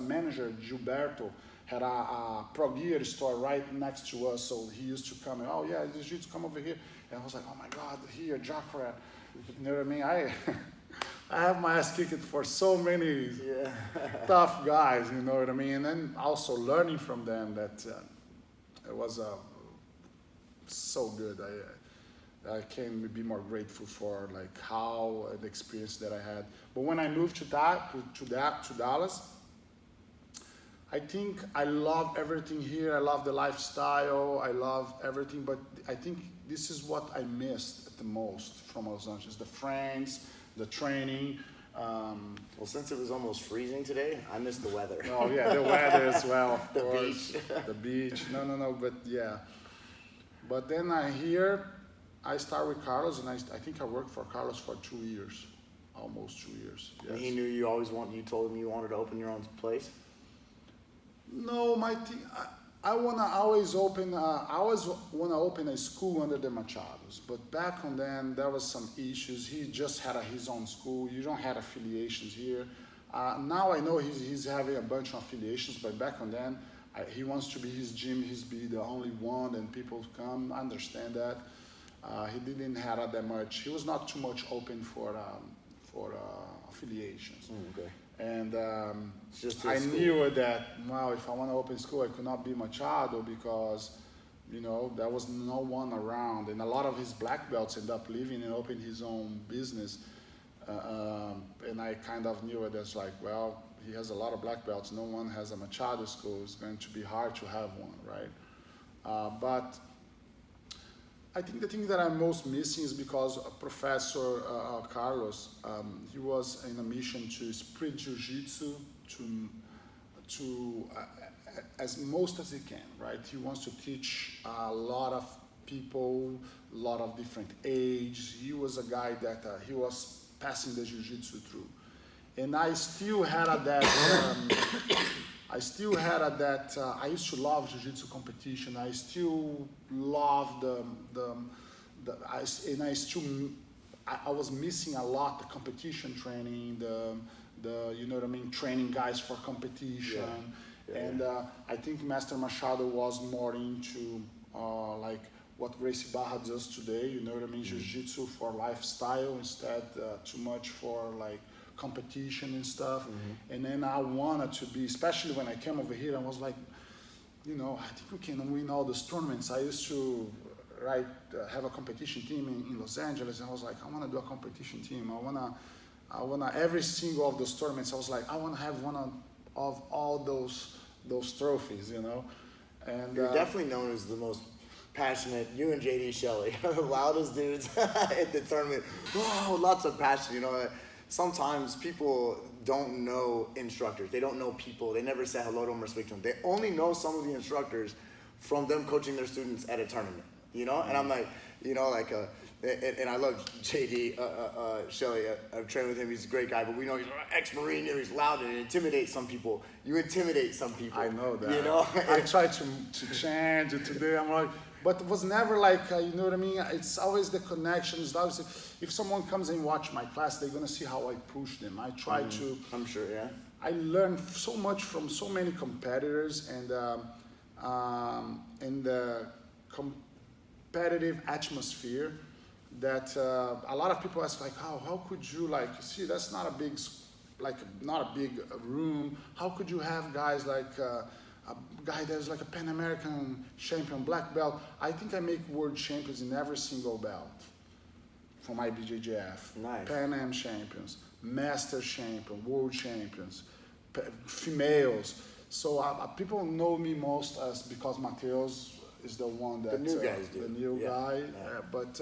manager Gilberto had a Pro Gear store right next to us. So he used to come and, oh yeah, did you come over here? And I was like, oh my God, here, Jacra. You know what I mean? I have my ass kicked for so many tough guys, you know what I mean? And then also learning from them that it was so good. I can't be more grateful for like how the experience that I had. But when I moved to Dallas, I think I love everything here. I love the lifestyle. I love everything. But I think this is what I missed the most from Los Angeles: the friends, the training. Well, since it was almost freezing today, I missed the weather. Oh yeah, the weather as well, of the course. beach. The beach. No, but yeah. But then I start with Carlos, and I think I worked for Carlos for 2 years. almost 2 years. Yes. And he knew you you told him you wanted to open your own place? No, my thing, I always wanna open a school under the Machados, but back on then there was some issues. He just had his own school. You don't have affiliations here. Now I know he's having a bunch of affiliations, but back on then he wants to be his gym. He's be the only one, and people come. I understand that. He didn't have that much. He was not too much open for affiliations. Okay. And Just I his school. knew that, wow, if I want to open school, I could not be Machado because, you know, there was no one around. And a lot of his black belts end up leaving and open his own business. And I kind of knew it as like, well, he has a lot of black belts. No one has a Machado school. It's going to be hard to have one, right? But I think the thing that I'm most missing is because Professor Carlos, he was in a mission to spread jiu-jitsu to as most as he can, right? He wants to teach a lot of people, a lot of different age. He was a guy that he was passing the jiu-jitsu through. And I still had that, I used to love jiu-jitsu competition. I still love I was missing a lot the competition training, you know what I mean, training guys for competition. Yeah. And I think Master Machado was more into like what Gracie Barra does today, you know what I mean, jiu-jitsu for lifestyle instead too much for like competition and stuff. And then I wanted to be, especially when I came over here, I was like, you know, I think we can win all those tournaments. I used to have a competition team in Los Angeles, and I was like, I want to do a competition team. I wanna every single of those tournaments. I was like, I want to have one of all those trophies, you know. And You're definitely known as the most passionate. You and JD Shelley are the loudest dudes at the tournament. Oh, lots of passion, you know. Sometimes people don't know instructors. They don't know people. They never say hello to them or speak to them. They only know some of the instructors from them coaching their students at a tournament, you know? And I'm like, you know, like, and I love JD Shelley. I've trained with him. He's a great guy, but we know he's an ex-Marine. He's loud and intimidates some people. You intimidate some people. I know that. You know? I tried to change it today. I'm like, but it was never like, you know what I mean? It's always the connections. Always, if someone comes and watch my class, they're gonna see how I push them. I try to. I'm sure, yeah. I learned so much from so many competitors, and in the competitive atmosphere that a lot of people ask, like, how could you, like, you see, that's not a big, like, not a big room. How could you have guys like a guy that's like a Pan American champion, black belt? I think I make world champions in every single belt from IBJJF. Nice. Pan Am champions, master champion, world champions, females. So people know me most as because Matheus is the one that The new guys do. the new Yeah. guy. Yeah. But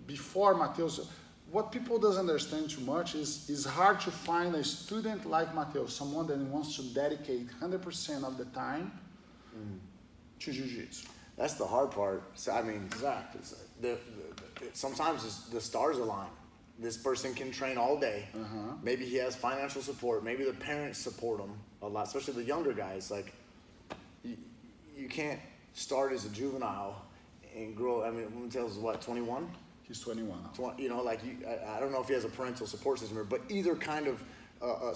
before Matheus, what people doesn't understand too much is it's hard to find a student like Matheus, someone that wants to dedicate 100% of the time to jiu-jitsu. That's the hard part. So, I mean, Exactly. sometimes the stars align. This person can train all day. Maybe he has financial support. Maybe the parents support him a lot, especially the younger guys. Like, you can't start as a juvenile and grow. I mean, Matheus is what, 21? He's 21 now. You know, like, I don't know if he has a parental support system, but either kind of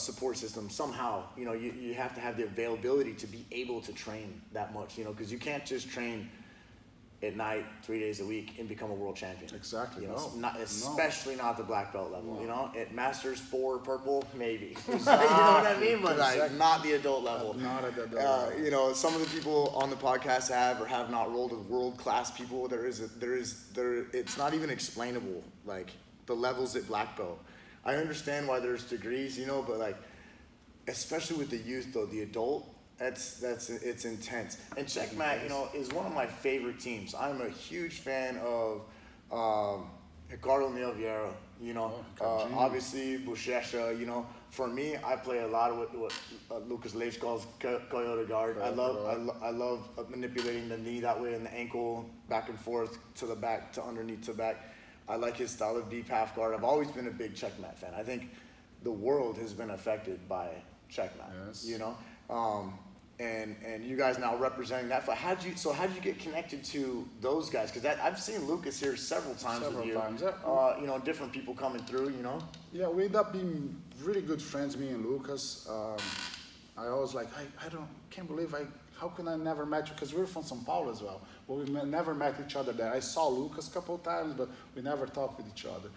support system, somehow, you know, you have to have the availability to be able to train that much, you know, because you can't just train at night 3 days a week and become a world champion. Exactly. You know, No. especially not the black belt level. No. You know, at Masters 4 purple, maybe. You know what I mean? But like, Exactly. not the adult level. Not at the adult level. You know, some of the people on the podcast have or have not rolled with world-class people. It's not even explainable, like, the levels at black belt. I understand why there's degrees, you know, but like, especially with the youth though, the adult, it's intense. And Checkmat, you know, is one of my favorite teams. I'm a huge fan of Ricardo Vieira, you know, obviously Buchecha, you know. For me, I play a lot of what Lucas Leite calls coyote guard. I love manipulating the knee that way and the ankle back and forth to the back, to underneath to back. I like his style of deep half guard. I've always been a big Checkmat fan. I think the world has been affected by Checkmat. Yes. You know, and you guys now representing that. How'd you get connected to those guys? Because I've seen Lucas here several times with you. Yeah. You know, different people coming through. You know. Yeah, we ended up being really good friends, me and Lucas. I always like, can't believe how can I never met you? Because we're from São Paulo as well, but we never met each other there. I saw Lucas a couple of times, but we never talked with each other.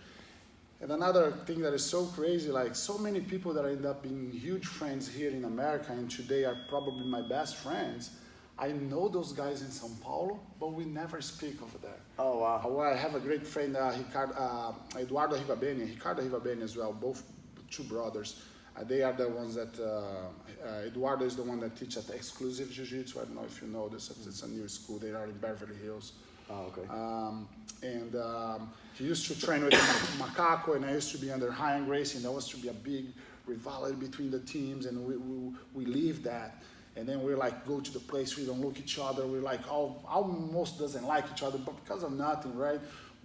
And another thing that is so crazy, like so many people that end up being huge friends here in America and today are probably my best friends. I know those guys in São Paulo, but we never speak over there. Oh, wow. I have a great friend, Eduardo Rivabene as well, both two brothers. They are the ones that, Eduardo is the one that teaches at the Exclusive Jiu-Jitsu. I don't know if you know this, it's a new school. They are in Beverly Hills. Oh, okay. He used to train with Macaco, and I used to be under Ryan Gracie, and there was to be a big rivalry between the teams, and we leave that. And then we're like, go to the place, we don't look at each other, we're like, almost doesn't like each other, but because of nothing, right?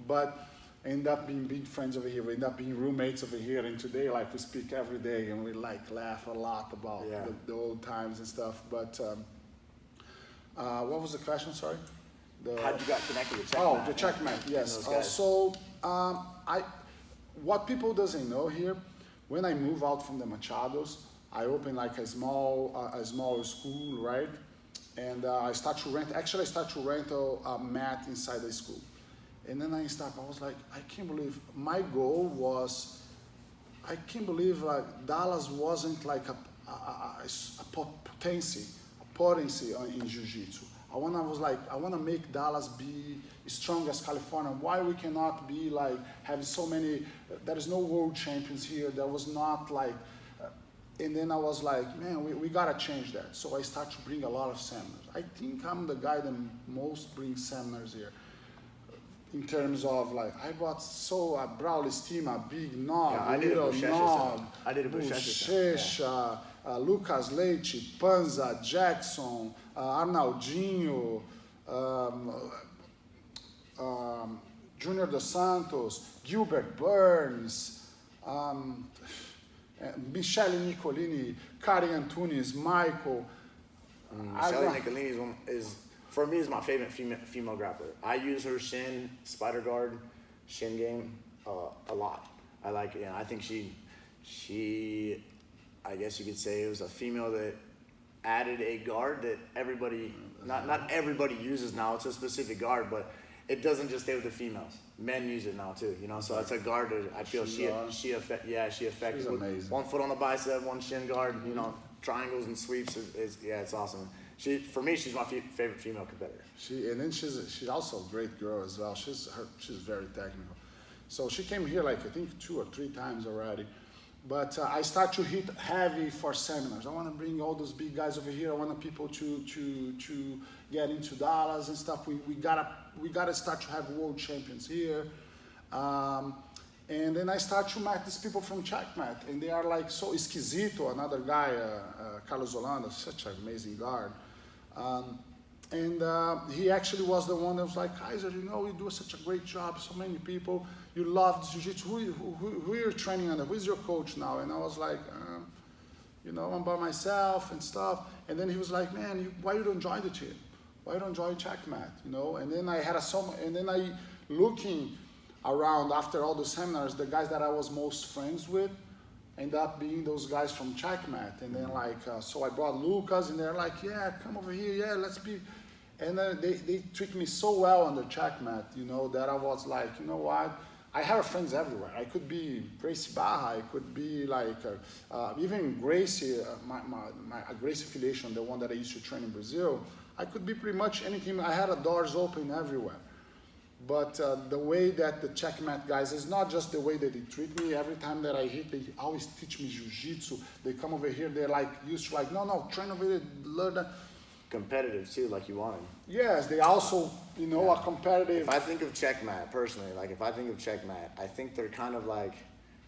But end up being big friends over here, we end up being roommates over here, and today, like, we speak every day, and we like laugh a lot about the old times and stuff. But what was the question, sorry? How'd you got connected with Checkmat? Oh, the Checkmat, yes. What people doesn't know here, when I move out from the Machados, I open like a small school, right? And I start to rent a mat inside the school. And then I was like, I can't believe, my goal was, I can't believe like Dallas wasn't like a potency in Jiu-Jitsu. I wanna make Dallas be as strong as California. Why we cannot be like, having so many, there is no world champions here. There was not like, and then I was like, man, we gotta change that. So I start to bring a lot of seminars. I think I'm the guy that most brings seminars here. In terms of like, I got Braulio Estima, Big Nog, Little Nog, Bochecha, Lucas Leite, Panza, Jackson, Arnaldinho, Junior dos Santos, Gilbert Burns, Michele Nicolini, Kari Antunes, Michael. Michele Nicolini is for me, is my favorite female grappler. I use her shin, spider guard, shin game a lot. I like it. Yeah, I think she, I guess you could say it was a female that added a guard that everybody, not everybody uses now. It's a specific guard, but it doesn't just stay with the females. Men use it now too, you know. So it's a guard that I feel she affects. She's amazing. 1 foot on the bicep, 1 shin guard. You know, triangles and sweeps it's awesome. For me, she's my favorite female competitor. She's also a great girl as well. She's very technical. So she came here like I think 2 or 3 times already. But I start to hit heavy for seminars. I want to bring all those big guys over here. I want people to get into Dallas and stuff. We gotta start to have world champions here. And then I start to meet these people from Checkmat, and they are like so Esquisito, another guy, Carlos Holanda, such an amazing guard. He actually was the one that was like, Keiser, you know, you do such a great job, so many people, you love Jiu-Jitsu, who are you training under, who's your coach now? And I was like, you know, I'm by myself and stuff. And then he was like, man, why you don't join the team? Why you don't join Checkmat, you know? And then I looking around after all the seminars, the guys that I was most friends with end up being those guys from Checkmat. And then like, so I brought Lucas, and they're like, yeah, come over here, yeah, let's be. And then they treat me so well under Checkmat, you know, that I was like, you know what? I have friends everywhere. I could be Gracie Barra, I could be like, even Gracie, my Gracie affiliation, the one that I used to train in Brazil, I could be pretty much anything. I had doors open everywhere. But the way that the Checkmat guys, is not just the way that they treat me. Every time that I hit, they always teach me Jiu-Jitsu. They come over here, they're like used to like, no, train over here, learn that. Competitive too, like you want them. Yes, they also, you know, are competitive. If I think of Checkmat, personally, like if I think of Checkmat, I think they're kind of like,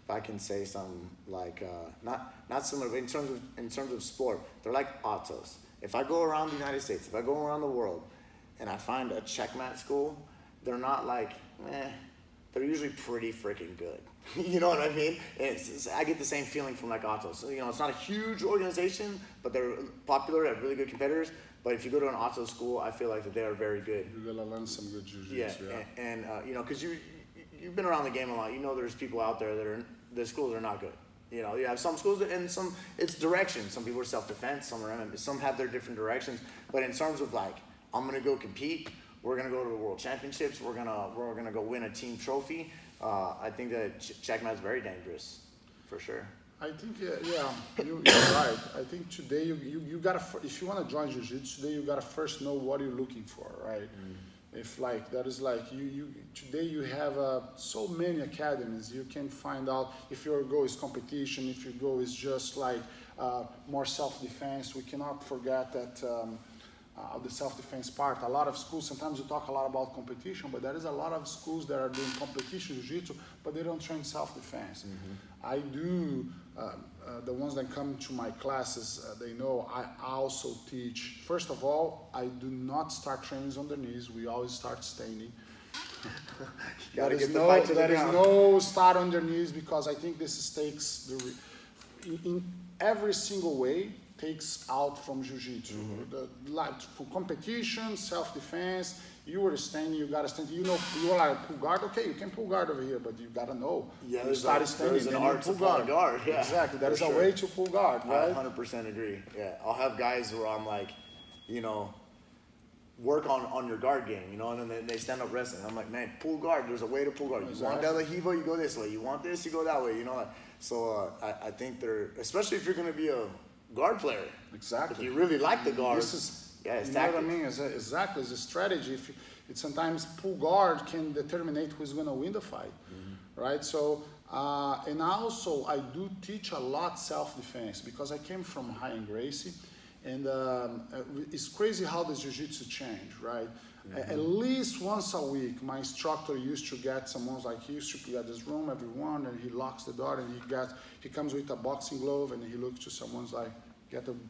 if I can say something like, not similar, but in terms of sport, they're like autos. If I go around the United States, if I go around the world, and I find a Checkmat school, they're not like, they're usually pretty freaking good. You know what I mean? I get the same feeling from like Auto. So, you know, it's not a huge organization, but they're popular, they have really good competitors. But if you go to an Auto school, I feel like that they are very good. You're gonna learn some good jiu-jitsu. Yeah, and you know, because you've been around the game a lot. You know, there's people out there that the schools are not good. You know, you have some schools and some it's direction. Some people are self-defense, some are MMA, some have their different directions. But in terms of like, I'm gonna go compete. We're gonna go to the World Championships. We're gonna go win a team trophy. I think that Checkmat is very dangerous, for sure. I think you're right. I think today you gotta, if you want to join jiu-jitsu today, you gotta first know what you're looking for, right? If like that is like you today you have so many academies. You can find out if your goal is competition, if your goal is just like more self-defense. We cannot forget that the self-defense part. A lot of schools, sometimes we talk a lot about competition, but there is a lot of schools that are doing competition jiu-jitsu, but they don't train self-defense. I do. The ones that come to my classes, they know I also teach. First of all, I do not start trainings on the knees. We always start standing. There is no start on the knees because I think this takes in every single way takes out from jiu-jitsu. Like for competition, self-defense. You were standing, you gotta stand. You know, you are like pull guard. Okay, you can pull guard over here, but you gotta know. Yeah, you start standing, there's an art to pull guard. Yeah, exactly. That is a way to pull guard, right? I 100% agree. Yeah, I'll have guys where I'm like, you know, work on your guard game, you know, and then they stand up wrestling. I'm like, man, pull guard. There's a way to pull guard. You want Delahivo, you go this way. You want this, you go that way. You know, so I think they're, especially if you're gonna be a guard player. Exactly. If you really like the guard. This is, it's you know tactics. what I mean? Exactly, it's a strategy. If it's sometimes pull guard can determine who's going to win the fight, right? So, and also I do teach a lot self-defense because I came from High and Gracie, and it's crazy how the jiu-jitsu changed, right? At least once a week, my instructor used to get someone's like, he used to get this room, everyone, and he locks the door, and he comes with a boxing glove, and he looks to someone's like,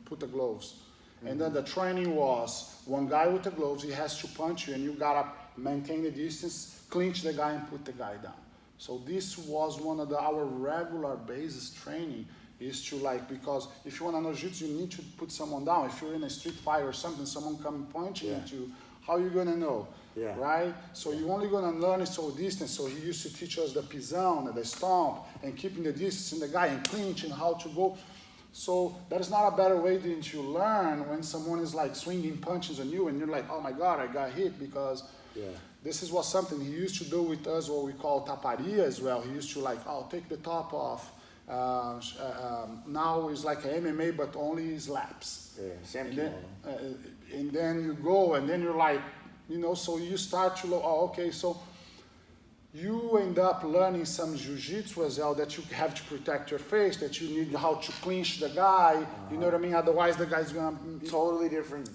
put the gloves. And then the training was one guy with the gloves, he has to punch you, and you gotta maintain the distance, clinch the guy, and put the guy down. So this was one of our regular basis training. Is to like, because if you want to know jiu-jitsu, you need to put someone down. If you're in a street fight or something, someone come punching at you, how are you gonna know, right? So you're only gonna learn it so distance. So he used to teach us the pisão, the stomp, and keeping the distance in the guy, and clinch, and how to go. So that is not a better way than to learn when someone is like swinging punches on you, and you're like, oh my God, I got hit, because this is what something he used to do with us, what we call taparia as well. He used to like, oh, take the top off. Now it's like a MMA, but only slaps. Yeah, same and then you go, and then you're like, you know, so you start to look, oh, okay, so you end up learning some jiu-jitsu as well, that you have to protect your face, that you need how to clinch the guy, you know what I mean? Otherwise the guy's gonna... Totally different.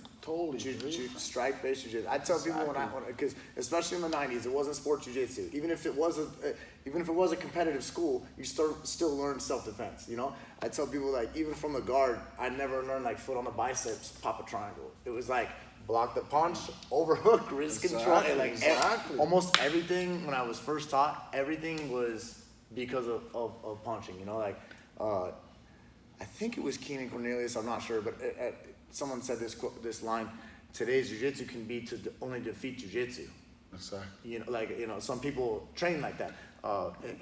Strike-based jiu-jitsu. I tell people because especially in the 90s, it wasn't sport jiu-jitsu. Even if it was a competitive school, you still learn self-defense, you know? I tell people like, even from the guard, I never learned like foot on the biceps, pop a triangle. It was like, block the punch, overhook, wrist control, and like almost everything when I was first taught, everything was because of punching, you know, like I think it was Keenan Cornelius, I'm not sure, but someone said this line, today's jiu-jitsu can be to only defeat jiu-jitsu. Exactly. You know, like, you know, some people train like that.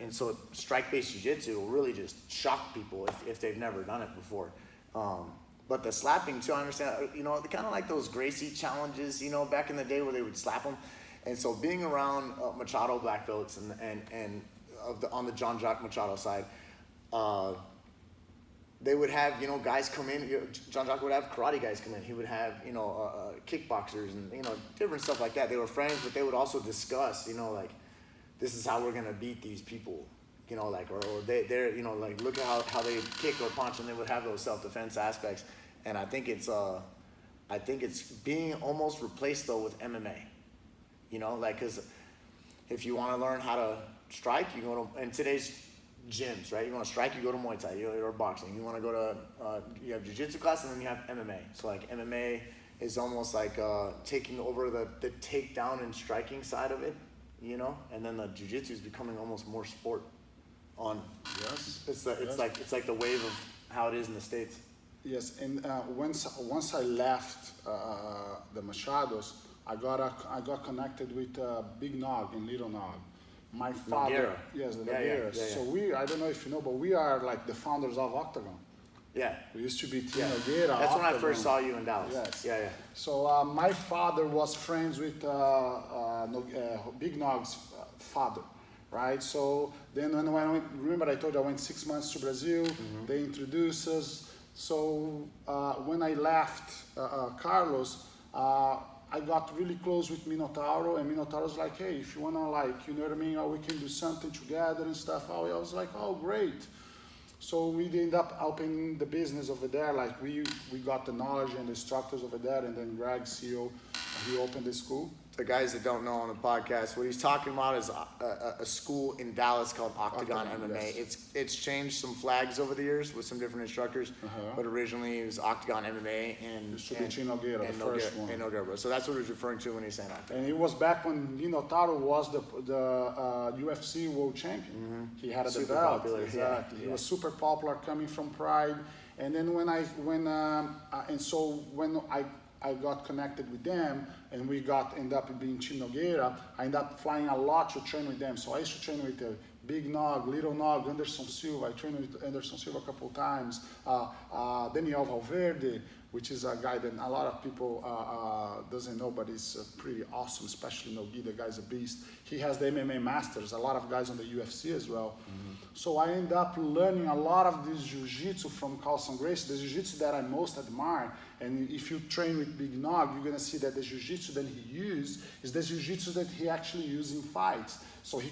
And so strike-based jiu-jitsu will really just shock people if they've never done it before. But the slapping too, I understand, you know, kind of like those Gracie challenges, you know, back in the day where they would slap them. And so being around Machado black belts and on the Jean-Jacques Machado side, they would have, you know, guys come in. Jean-Jacques would have karate guys come in. He would have, you know, kickboxers and, you know, different stuff like that. They were friends, but they would also discuss, you know, like, this is how we're going to beat these people, you know, like, or they're, you know, like, look at how they kick or punch, and they would have those self-defense aspects. And I think it's being almost replaced, though, with MMA, you know, like, because if you want to learn how to strike, you go to, in today's gyms, right? You want to strike, you go to Muay Thai or boxing. You want to go to, you have jiu-jitsu class, and then you have MMA. So like MMA is almost like taking over the takedown and striking side of it. you know, and then the jiu-jitsu is becoming almost more sport. Yes. It's like the wave of how it is in the States. Yes, and once I left the Machados, I got connected with Big Nog and Little Nog. My father, Nogueira. yes, the Yeah, Nogueiras. yeah. So I don't know if you know, but we are like the founders of Octagon. Yeah. We used to be Team Yeah. Nogueira. That's when I Octagon. first saw you in Dallas. Yes. Yeah. So my father was friends with Big Nog's father, right? So then when I went, remember I told you I went 6 months to Brazil. They introduced us. So when I left Carlos, I got really close with Minotauro, and Minotauro's like, hey, if you wanna like, you know what I mean, or we can do something together and stuff. I was like, oh, great. So we ended up opening the business over there. Like we got the knowledge and the instructors over there, and then Greg, CEO, he opened the school. The guys that don't know on the podcast, what he's talking about is a school in Dallas called Octagon MMA. Yes. It's changed some flags over the years with some different instructors, but originally it was Octagon MMA and Tsubichi Nogueira, the first one. And Nogueira. So that's what he was referring to when he's saying Octagon. And it was back when Minotauro was the UFC world champion. He had Super the belt. popular, Exactly. yeah. He was super popular coming from Pride. And then when I got connected with them, and we ended up being Team Nogueira, I ended up flying a lot to train with them. So I used to train with Big Nog, Little Nog, Anderson Silva. I trained with Anderson Silva a couple of times. Daniel Valverde, which is a guy that a lot of people doesn't know, but he's pretty awesome, especially Nogi. The guy's a beast. He has the MMA Masters, a lot of guys on the UFC as well. So I ended up learning a lot of this jiu-jitsu from Carlson Gracie, the jiu-jitsu that I most admire. And if you train with Big Nog, you're gonna see that the jiu-jitsu that he used is the jiu-jitsu that he actually used in fights. So he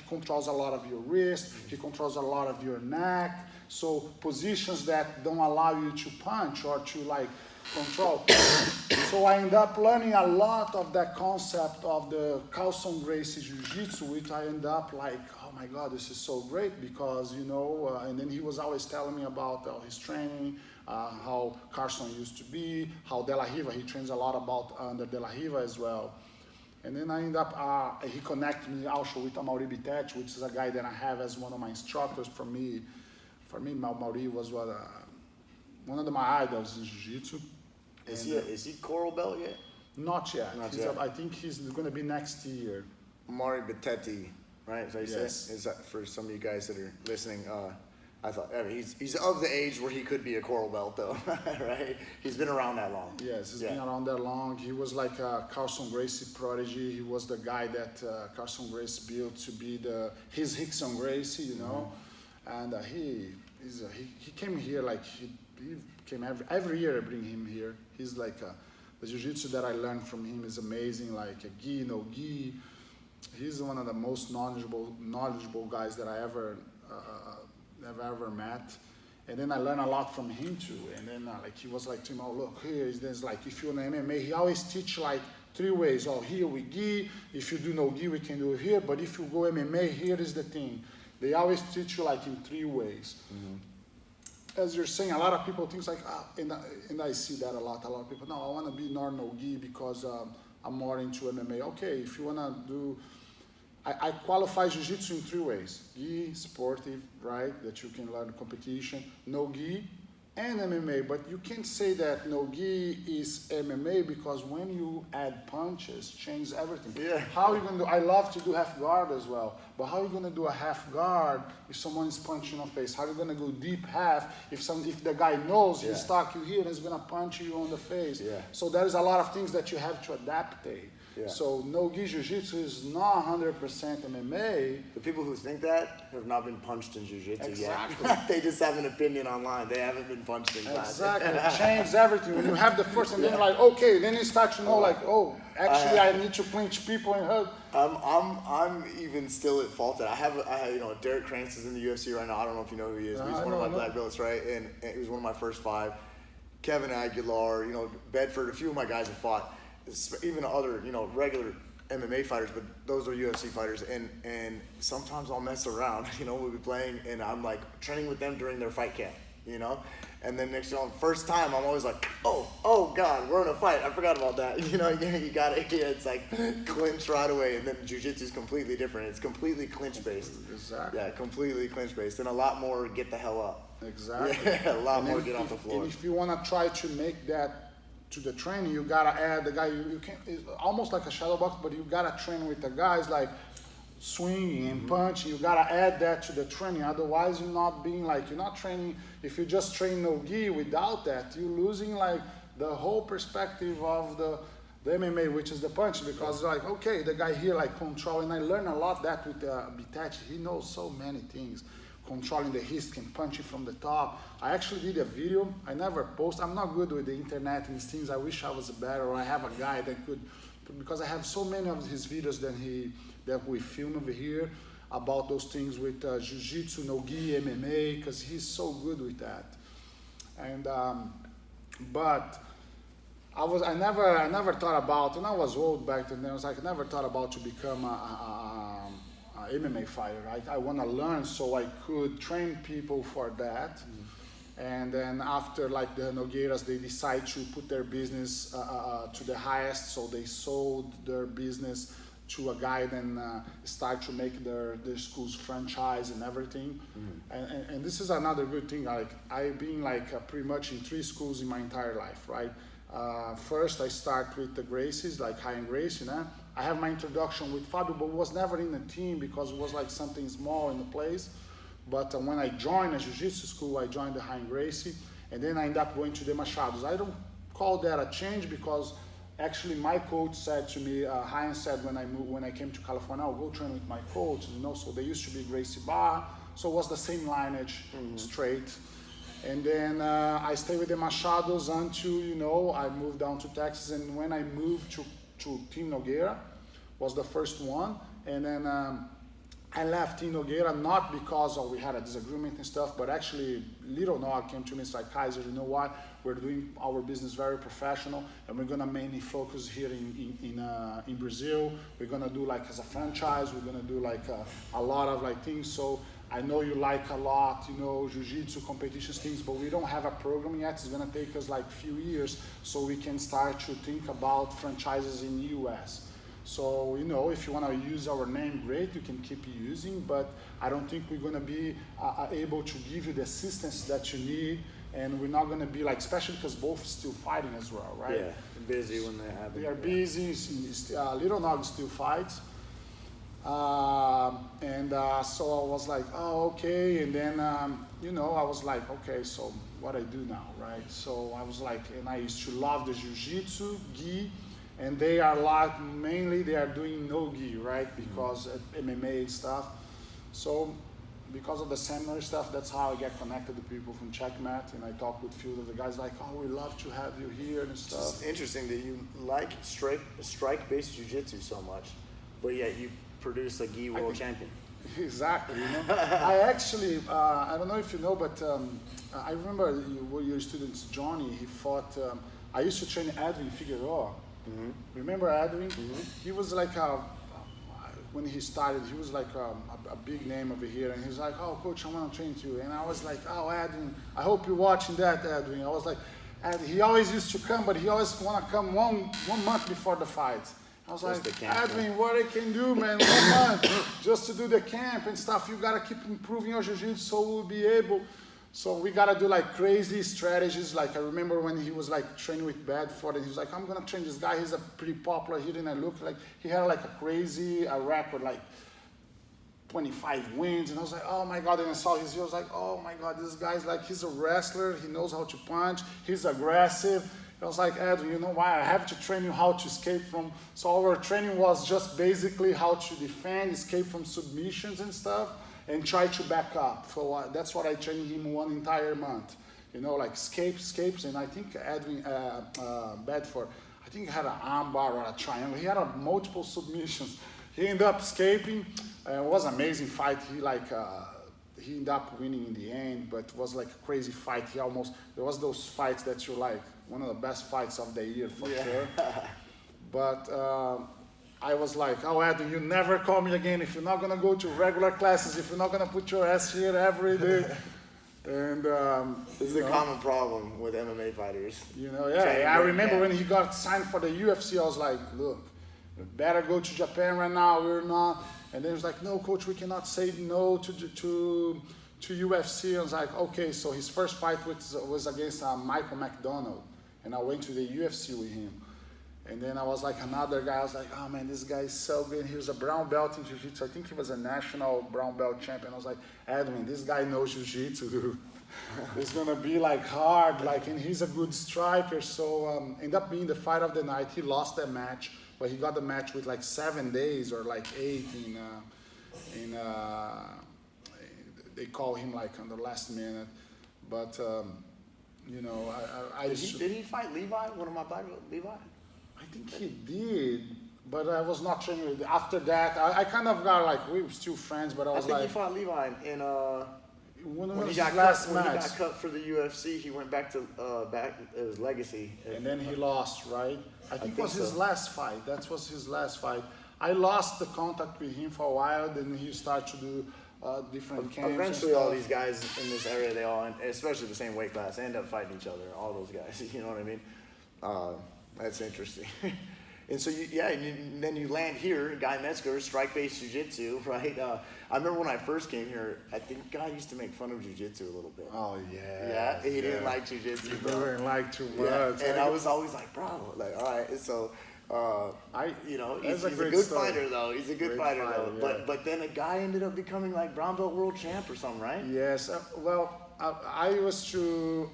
controls a lot of your wrist, he controls a lot of your neck. So positions that don't allow you to punch or to like control. So I end up learning a lot of that concept of the Carlson Gracie Jiu-Jitsu, which I end up like, oh my God, this is so great because, you know, and then he was always telling me about his training, how Carson used to be, how De La Riva, he trains a lot about under De La Riva as well. And then I end up, he connected me also with Amaury Bitech, which is a guy that I have as one of my instructors. For me, Mauri was one of my idols in Jiu-Jitsu. Is he coral belt yet? Not yet. Not yet. I think he's going to be next year. Mari Betetti, right? So you Yes. say? Is that for some of you guys that are listening? I mean, he's of the age where he could be a coral belt, though, right? He's been around that long. Yes, he's been around that long. He was like a Carlson Gracie prodigy. He was the guy that Carlson Gracie built to be his Rickson Gracie, you know. And he came here like he came every year. I bring him here. He's like the jiu-jitsu that I learned from him is amazing. Like a gi, no gi. He's one of the most knowledgeable guys that I ever met. And then I learned a lot from him too. And then like he was like to me, oh look, here is this, like if you're in MMA, he always teach like 3 ways. Oh, here we gi. If you do no gi, we can do it here. But if you go MMA, here is the thing. They always teach you like in 3 ways. As you're saying, a lot of people think like, and I see that a lot. A lot of people, no, I want to be no-gi because I'm more into MMA. Okay, if you want to do, I qualify jiu-jitsu in 3 ways. Gi, sportive, right, that you can learn competition, no-gi, and MMA. But you can't say that no-gi is MMA because when you add punches, change everything. Yeah. How are you going to do, I love to do half guard as well, but how are you going to do a half guard if someone is punching in the face? How are you going to go deep half if the guy knows he's stuck you here and he's going to punch you on the face? Yeah. So there's a lot of things that you have to adaptate. Yeah. So no-gi jiu-jitsu is not 100% MMA. The people who think that have not been punched in jiu-jitsu Exactly. yet. They just have an opinion online. They haven't been punched in class. Exactly, it changes everything. When you have the first and then you're like, okay, then you start to know like, oh, actually I need to clinch people and hug. I'm even still at fault. I have you know, Derek Krantz is in the UFC right now. I don't know if you know who he is. But he's one of my black belts, right? And he was one of my first 5. Kevin Aguilar, you know, Bedford, a few of my guys have fought. Even other, you know, regular MMA fighters, but those are UFC fighters. And sometimes I'll mess around, you know, we'll be playing and I'm like training with them during their fight camp, you know? And then next time, first time, I'm always like, oh God, we're in a fight. I forgot about that. You know, you got it. Yeah, it's like clinch right away. And then jiu-jitsu is completely different. It's completely clinch based. Exactly. Yeah, completely clinch based, and a lot more get the hell up. Exactly. Yeah, a lot And more then get off the floor. And if you want to try to make that to the training, you gotta add the guy. You can't. It's almost like a shadow box, but you gotta train with the guys like swinging and punching. You gotta add that to the training. Otherwise, you're not training. If you just train no gi without that, you're losing like the whole perspective of the MMA, which is the punch. Because like, okay, the guy here like control, and I learned a lot that with Bitachi. He knows so many things. Controlling the wrist, can punch it from the top. I actually did a video. I never post. I'm not good with the internet and these things. I wish I was better, or I have a guy that could, because I have so many of his videos that we film over here about those things with jiu-jitsu, no-gi, MMA, because he's so good with that. And but I never thought about, and I was old back then. I was like, I never thought about to become a MMA fighter, right? I want to learn so I could train people for that. And then after like the Nogueiras, they decide to put their business to the highest, so they sold their business to a guy, then start to make their school's franchise and everything. And this is another good thing. Like I've been like pretty much in 3 schools in my entire life, right? First, I start with the Gracies, like High and Gracie, you know? I have my introduction with Fabio, but was never in a team because it was like something small in the place. But when I joined a jiu-jitsu school, I joined the High and Gracie, and then I ended up going to the Machados. I don't call that a change because actually my coach said to me, Heinz said when I came to California, I'll go train with my coach, you know, so they used to be Gracie Bar, so it was the same lineage, straight. And then I stayed with the Machados until, you know, I moved down to Texas, and when I moved to Team Nogueira, was the first one, and then I left Team Nogueira not because we had a disagreement and stuff, but actually Little Nog came to me and said, Keiser, you know what, we're doing our business very professional, and we're gonna mainly focus here in Brazil. We're gonna do like as a franchise, we're gonna do like a lot of like things, so I know you like a lot, you know, jiu-jitsu, competitions, things, but we don't have a program yet. It's gonna take us like few years so we can start to think about franchises in the US. So, you know, if you wanna use our name, great, you can keep using, but I don't think we're gonna be able to give you the assistance that you need, and we're not gonna be like, especially because both still fighting as well, right? Yeah, busy when they have it. They are busy, Little Nog still fights. So I was like, oh, okay. And then, you know, I was like, okay, so what I do now, right? So I was like, and I used to love the jiu-jitsu, gi, and they are like, mainly they are doing no gi, right? Because MMA stuff. So because of the seminar stuff, that's how I get connected to people from Checkmat, and I talk with a few of the guys like, oh, we love to have you here and stuff. It's interesting that you like strike-based jiu-jitsu so much, but yet you produce a gi world champion. Exactly, you know. I actually, I don't know if you know, but I remember your students, Johnny, he fought, I used to train Edwin Figueroa. Remember Edwin? He was like, when he started, he was like a big name over here, and he's like, oh, coach, I want to train you. And I was like, oh, Edwin, I hope you're watching that, Edwin. I was like, and he always used to come, but he always want to come one month before the fight. I was Just like, camp, Edwin, what I can do, man, 1 month, just to do the camp and stuff. You gotta keep improving your jiu-jitsu so we'll be able. So we gotta do like crazy strategies. Like I remember when he was like training with Bedford, and he was like, I'm gonna train this guy. He's a pretty popular here, and I look like he had like a crazy record, like 25 wins, and I was like, oh my God, and I saw his, I was like, oh my God, this guy's like, he's a wrestler, he knows how to punch, he's aggressive. I was like, Edwin, you know why? I have to train you how to escape from, so our training was just basically how to defend, escape from submissions and stuff, and try to back up. So that's what I trained him 1 entire month. You know, like escapes, and I think Edwin, Bedford, I think he had an armbar or a triangle. He had multiple submissions. He ended up escaping. It was an amazing fight. He ended up winning in the end, but it was like a crazy fight. There was those fights that you like, one of the best fights of the year for sure. But I was like, oh, Edwin, you never call me again if you're not gonna go to regular classes, if you're not gonna put your ass here every day. And This is a common problem with MMA fighters. I remember when he got signed for the UFC, I was like, look, we better go to Japan right now. We're not. And then he was like, no, coach, we cannot say no to UFC. I was like, okay. So his first fight was against Michael McDonald, and I went to the UFC with him. And then I was like another guy. I was like, oh man, this guy is so good. He was a brown belt in jiu-jitsu. I think he was a national brown belt champion. I was like, Edwin, this guy knows jiu-jitsu, dude. It's gonna be like hard, and he's a good striker. So ended up being the fight of the night. He lost that match, but he got the match with like 7 days or like 8 they call him like on the last minute. But Did he fight Levi? One of my black belts, Levi? I think he did, but I was not sure. After that, I kind of got like, we were still friends, but I was I think like, he fought Levi in when he got cut for the UFC, he went back to it was Legacy. And then he lost, right? I think it was his so. last fight. That was his last fight. I lost the contact with him for a while. Then he started to do different camps. Eventually, all these guys in this area, they all, especially the same weight class, end up fighting each other. All those guys, you know what I mean? That's interesting. And so, then you land here, Guy Metzger, strike-based jiu-jitsu, right? I remember when I first came here, I think Guy used to make fun of jiu-jitsu a little bit. Oh, yeah. Yeah, he didn't like jiu-jitsu, bro. He didn't like too much. Yeah. And I was always like, bro, like, all right. So, he's a good fighter, though. He's a good fighter, though. Yeah. But then a guy ended up becoming like brown belt world champ or something, right? Yes. I was to...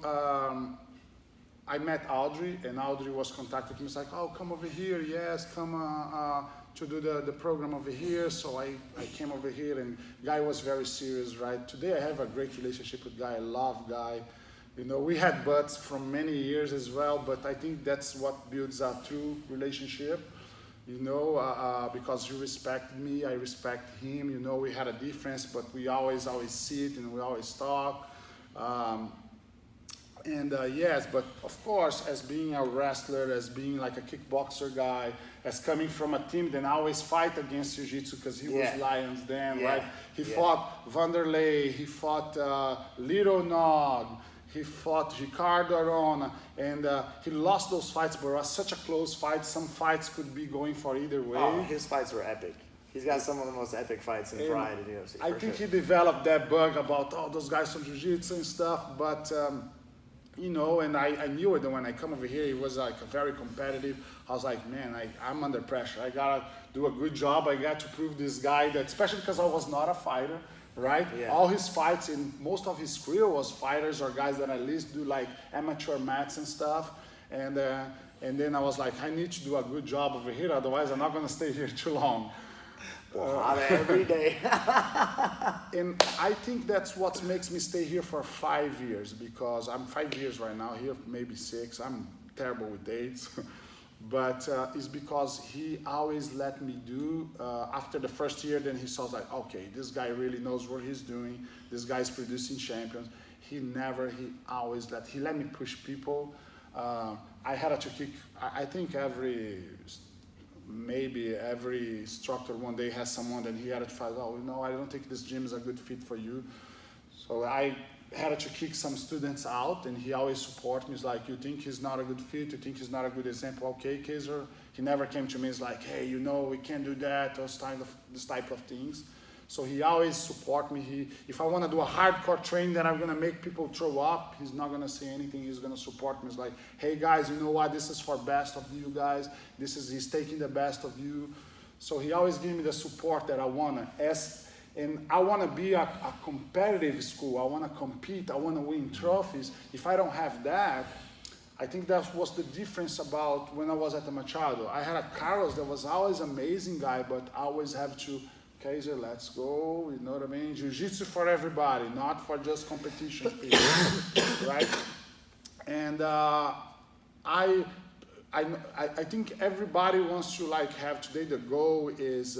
I met Audrey, and Audrey was contacting me. It's like, oh, come over here. Yes, come to do the program over here. So I came over here, and Guy was very serious, right? Today I have a great relationship with Guy. I love Guy. We had butts from many years as well, but I think that's what builds a true relationship, because he respected me, I respect him. We had a difference, but we always sit and we always talk. Yes, but of course, as being a wrestler, as being like a kickboxer guy, as coming from a team that always fight against jiu-jitsu because he was Lions then, right? He fought Vanderlei, he fought Little Nog, he fought Ricardo Arona, and he lost those fights, but it was such a close fight. Some fights could be going for either way. Oh, his fights were epic. He's got some of the most epic fights in Pride in the UFC. I think he developed that bug about those guys from jiu-jitsu and stuff, but... and I knew it when I come over here, he was like very competitive. I was like, man, I'm under pressure. I gotta do a good job. I got to prove this guy that, especially because I was not a fighter, right? Yeah. All his fights and most of his career was fighters or guys that at least do like amateur mats and stuff. And then I was like, I need to do a good job over here, otherwise I'm not gonna stay here too long. Every day. And I think that's what makes me stay here for 5 years, because I'm 5 years right now here, maybe 6. I'm terrible with dates. But it's because he always let me do. After the first year, then he saw like, okay, this guy really knows what he's doing. This guy's producing champions. He always let me push people. I had to kick, I think maybe every instructor one day has someone that he had to fight, I don't think this gym is a good fit for you. So I had to kick some students out, and he always supported me. He's like, you think he's not a good fit? You think he's not a good example? Okay, Keiser. He never came to me. He's like, hey, we can't do that, this type of things. So he always support me. If I want to do a hardcore training that I'm going to make people throw up, he's not going to say anything. He's going to support me. He's like, hey guys, you know what? This is for best of you guys. He's taking the best of you. So he always gave me the support that I want to. And I want to be a competitive school. I want to compete. I want to win trophies. If I don't have that, I think that was the difference about when I was at the Machado. I had a Carlos that was always an amazing guy, but I always have to, Keiser, let's go, you know what I mean? Jiu-jitsu for everybody, not for just competition people, right? And I think everybody wants to have today, the goal is,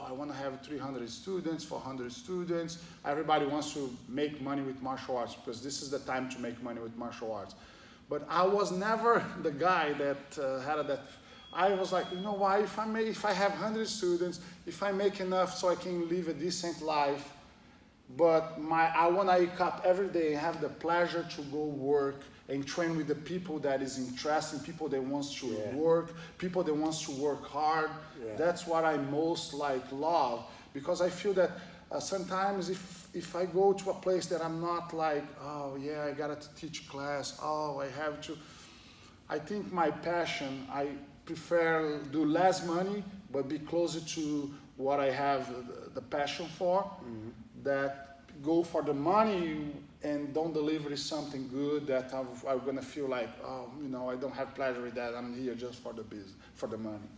I want to have 300 students, 400 students. Everybody wants to make money with martial arts because this is the time to make money with martial arts. But I was never the guy that had that. I was like, you know why? If I have 100 students, if I make enough so I can live a decent life, but I want to wake up every day and have the pleasure to go work and train with the people that is interesting, people that wants to work, people that wants to work hard. That's what I most love, because I feel that sometimes if I go to a place that I'm not like, oh yeah, I gotta teach class, oh I have to, I think my passion, I prefer do less money but be closer to what I have the passion for, that go for the money and don't deliver something good that I'm gonna feel like, oh, you know, I don't have pleasure with that. I'm here just for the business, for the money,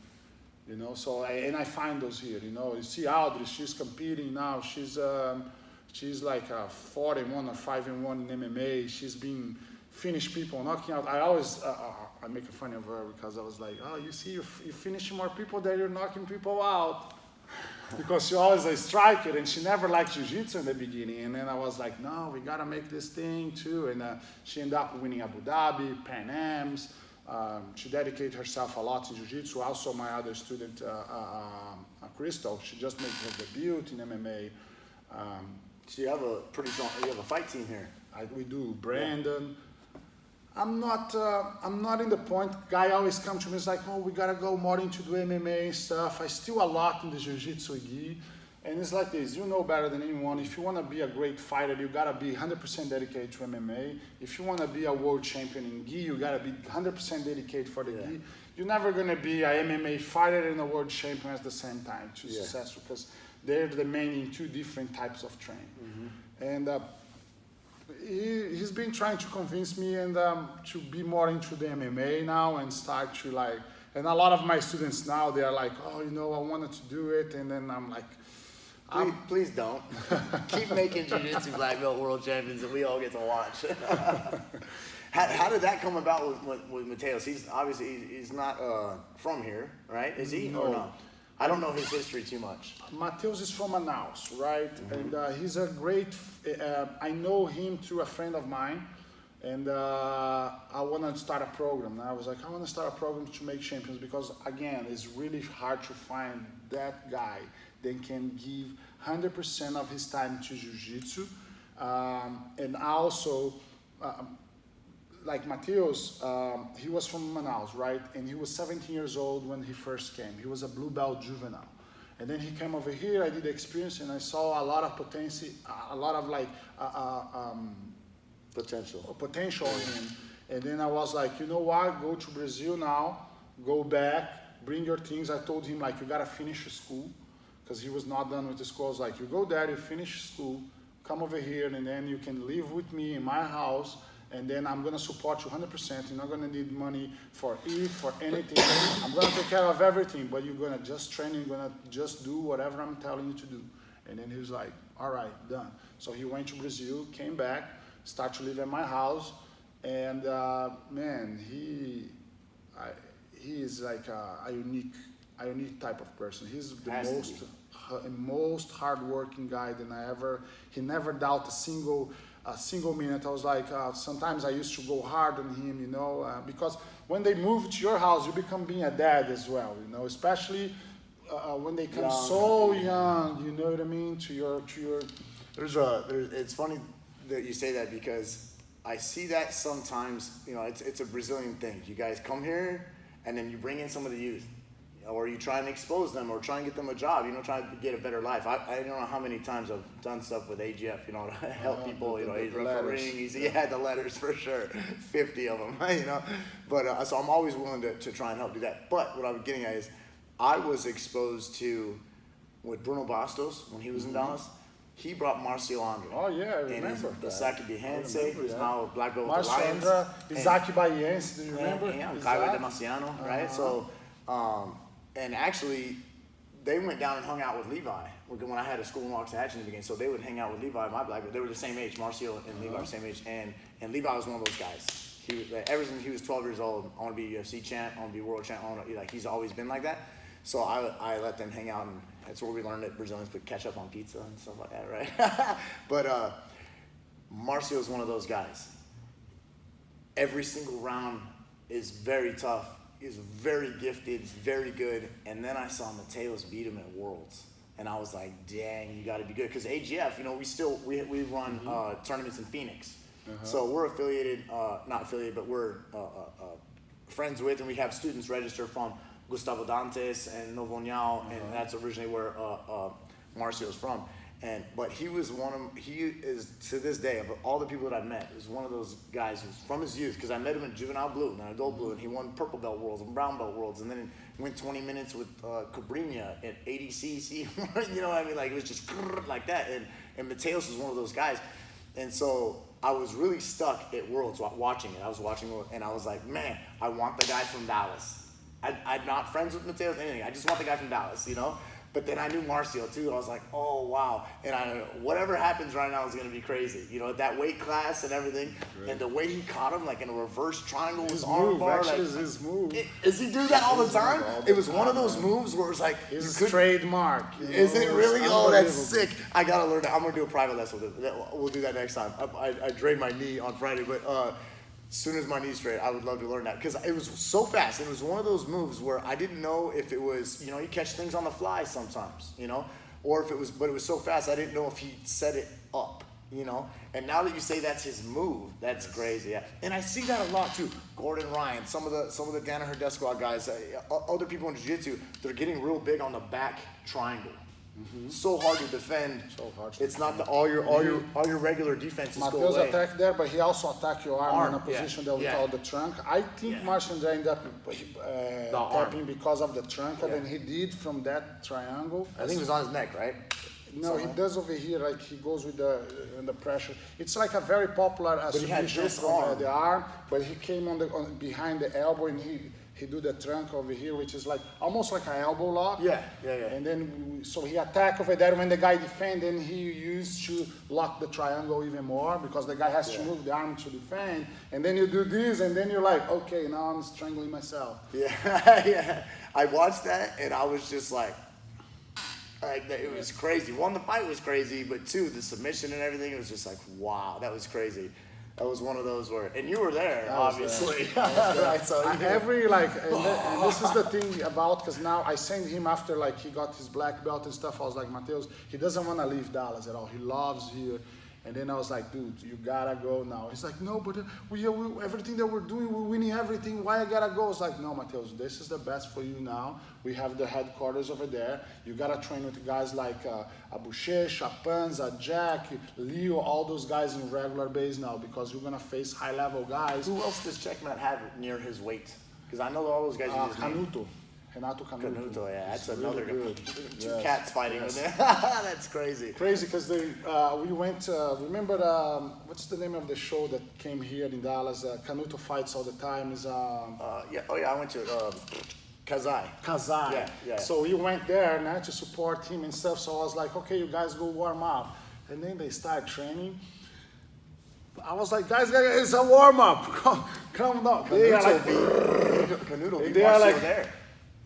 you know. So I find those here, you know. You see Audrey, she's competing now. She's like a 4-1 or 5-1 in MMA. She's been finish people, knocking out. I always I make a fun of her because I was like, oh, you see, you finish more people than you're knocking people out. Because she always a striker, and she never liked jiu-jitsu in the beginning. And then I was like, no, we gotta make this thing too. And she ended up winning Abu Dhabi, Pan Ams. She dedicated herself a lot to jiu-jitsu. Also, my other student, Crystal, she just made her debut in MMA. So you have a pretty strong, you have a fight team here. We do. Brandon. I'm not in the point. Guy always come to me, it's like, oh, we gotta go more into the MMA and stuff. I still a lot in the jiu-jitsu gi, and it's like this. You know better than anyone. If you wanna be a great fighter, you gotta be 100% dedicated to MMA. If you wanna be a world champion in gi, you gotta be 100% dedicated for the gi. You're never gonna be a MMA fighter and a world champion at the same time to successful, because they're demanding two different types of training. And he's been trying to convince me and to be more into the MMA now and start to like, and a lot of my students now, they are like, oh, you know, I wanted to do it. And then I'm like, Please don't. Keep making jiu-jitsu black belt world champions that we all get to watch. How did that come about with Matheus? He's obviously, he's not from here, right? Is he? No. Or no? I don't know his history too much. Matheus is from Manaus, right? And he's a great, I know him through a friend of mine, and I want to start a program. And I was like, I want to start a program to make champions, because again, it's really hard to find that guy that can give 100% of his time to jiu-jitsu. And also, like Matheus, he was from Manaus, right? And he was 17 years old when he first came. He was a blue belt juvenile. And then he came over here, I did the experience, and I saw a lot of potential, a lot of like potential in him. And then I was like, you know what, go to Brazil now, go back, bring your things. I told him, like, you gotta finish school, because he was not done with the school. I was like, you go there, you finish school, come over here, and then you can live with me in my house, and then I'm gonna support you 100%. You're not gonna need money for eat, for anything. I'm gonna take care of everything, but you're gonna just train, you're gonna just do whatever I'm telling you to do. And then he was like, all right, done. So he went to Brazil, came back, started to live at my house, and man, he is like a unique type of person. He's the most hardworking guy than I ever. He never doubt a single minute. I was like, sometimes I used to go hard on him, you know, because when they move to your house, you become being a dad as well, you know, especially when they come so young, you know what I mean, to your. It's funny that you say that, because I see that sometimes, you know, it's a Brazilian thing. You guys come here and then you bring in some of the youth, or you try and expose them, or try and get them a job, you know, try to get a better life. I don't know how many times I've done stuff with AGF, you know, to help people, you know, he's refereeing, he had the letters for sure, 50 of them, you know. But so I'm always willing to try and help do that. But what I'm getting at is, I was exposed to, with Bruno Bastos, when he was in Dallas, he brought Marcio Andre. Oh yeah, I remember the Saki Behance, who's now black belt with the Marcio Lions. Andre, Isaac Baiense, do you remember? Yeah, Caio Damasceno, right? So, and actually, they went down and hung out with Levi when I had a school in Waxahachie in the beginning. So they would hang out with Levi, my black belt. They were the same age. Marcio and Levi were the same age, and Levi was one of those guys. Ever since he was 12 years old, I want to be a UFC champ, I want to be world champ. Like, he's always been like that. So I let them hang out, and that's where we learned that Brazilians put ketchup on pizza and stuff like that, right? But Marcio is one of those guys. Every single round is very tough. He's very gifted. He's very good. And then I saw Matheus beat him at Worlds, And I was like, dang, you got to be good. Because AGF, you know, we run tournaments in Phoenix. So we're affiliated, not affiliated, but we're friends with, and we have students register from Gustavo Dantes and Novo Nhau, and that's originally where Marcio's from. But he is, to this day, of all the people that I've met, is one of those guys who's from his youth, because I met him in juvenile blue, and then adult blue, and he won purple belt worlds and brown belt worlds, and then went 20 minutes with Cabrinha at 80cc, you know what I mean? Like, it was just like that, and Matheus was one of those guys. And so I was really stuck at Worlds watching it. I was watching it, and I was like, man, I want the guy from Dallas. I'm not friends with Matheus, anything. I just want the guy from Dallas, you know? But then I knew Marcio too. I was like, oh wow. And whatever happens right now is gonna be crazy. You know, that weight class and everything. Right. And the way he caught him, like in a reverse triangle with his arm bar. Like, is his move. Does he do that all the time? It was one of those moves where it's like, it's a trademark. Is it really? Oh, that's sick. I gotta learn that. I'm gonna do a private lesson with it. We'll do that next time. I drained my knee on Friday, but as soon as my knee's straight, I would love to learn that, because it was so fast. It was one of those moves where I didn't know if it was, you know, you catch things on the fly sometimes, you know, or if it was, but it was so fast I didn't know if he set it up, you know. And now that you say that's his move, that's crazy. Yeah. And I see that a lot too. Gordon Ryan, some of the Danaher Squad guys, other people in jiu-jitsu, they're getting real big on the back triangle. So hard to defend. So hard to it's not all your regular defenses go Matheus away. attacked there, but he also attacked your arm in a position that we call the trunk. I think Marcio ended up tapping because of the trunk, and then he did from that triangle. I think it was on his neck, right? No, he does over here, like he goes with the pressure. It's like a very popular submission from the arm, but he came on behind the elbow, and he do the trunk over here, which is like almost like an elbow lock. Yeah. And then so he attack over there. When the guy defend, then he used to lock the triangle even more, because the guy has to move the arm to defend. And then you do this, and then you're like, okay, now I'm strangling myself. Yeah. I watched that, and I was just like it was crazy. One, the fight was crazy, but two, the submission and everything, it was just like, wow, that was crazy. That was one of those where, and you were there, obviously. Right, so and this is the thing about, because now I sent him after like he got his black belt and stuff. I was like, Matheus, he doesn't want to leave Dallas at all. He loves here. And then I was like, dude, you gotta go now. He's like, no, but we everything that we're doing, we're winning everything. Why I gotta go? I was like, no, Matheus, this is the best for you now. We have the headquarters over there. You gotta train with guys like Abuchesh, Panza, Jack, Leo, all those guys in regular base now, because you're gonna face high-level guys. Who else does Checkmat have near his weight? Because I know all those guys. Renato Canuto. Yeah, that's really another good. Two cats fighting over there. That's crazy. Crazy, because we went. Remember, what's the name of the show that came here in Dallas? Canuto fights all the time. Is I went to Kazai. Yeah. So we went there now to support him and stuff. So I was like, okay, you guys go warm up, and then they start training. I was like, guys, it's a warm up. Come down. They are like, Canuto. They are like there.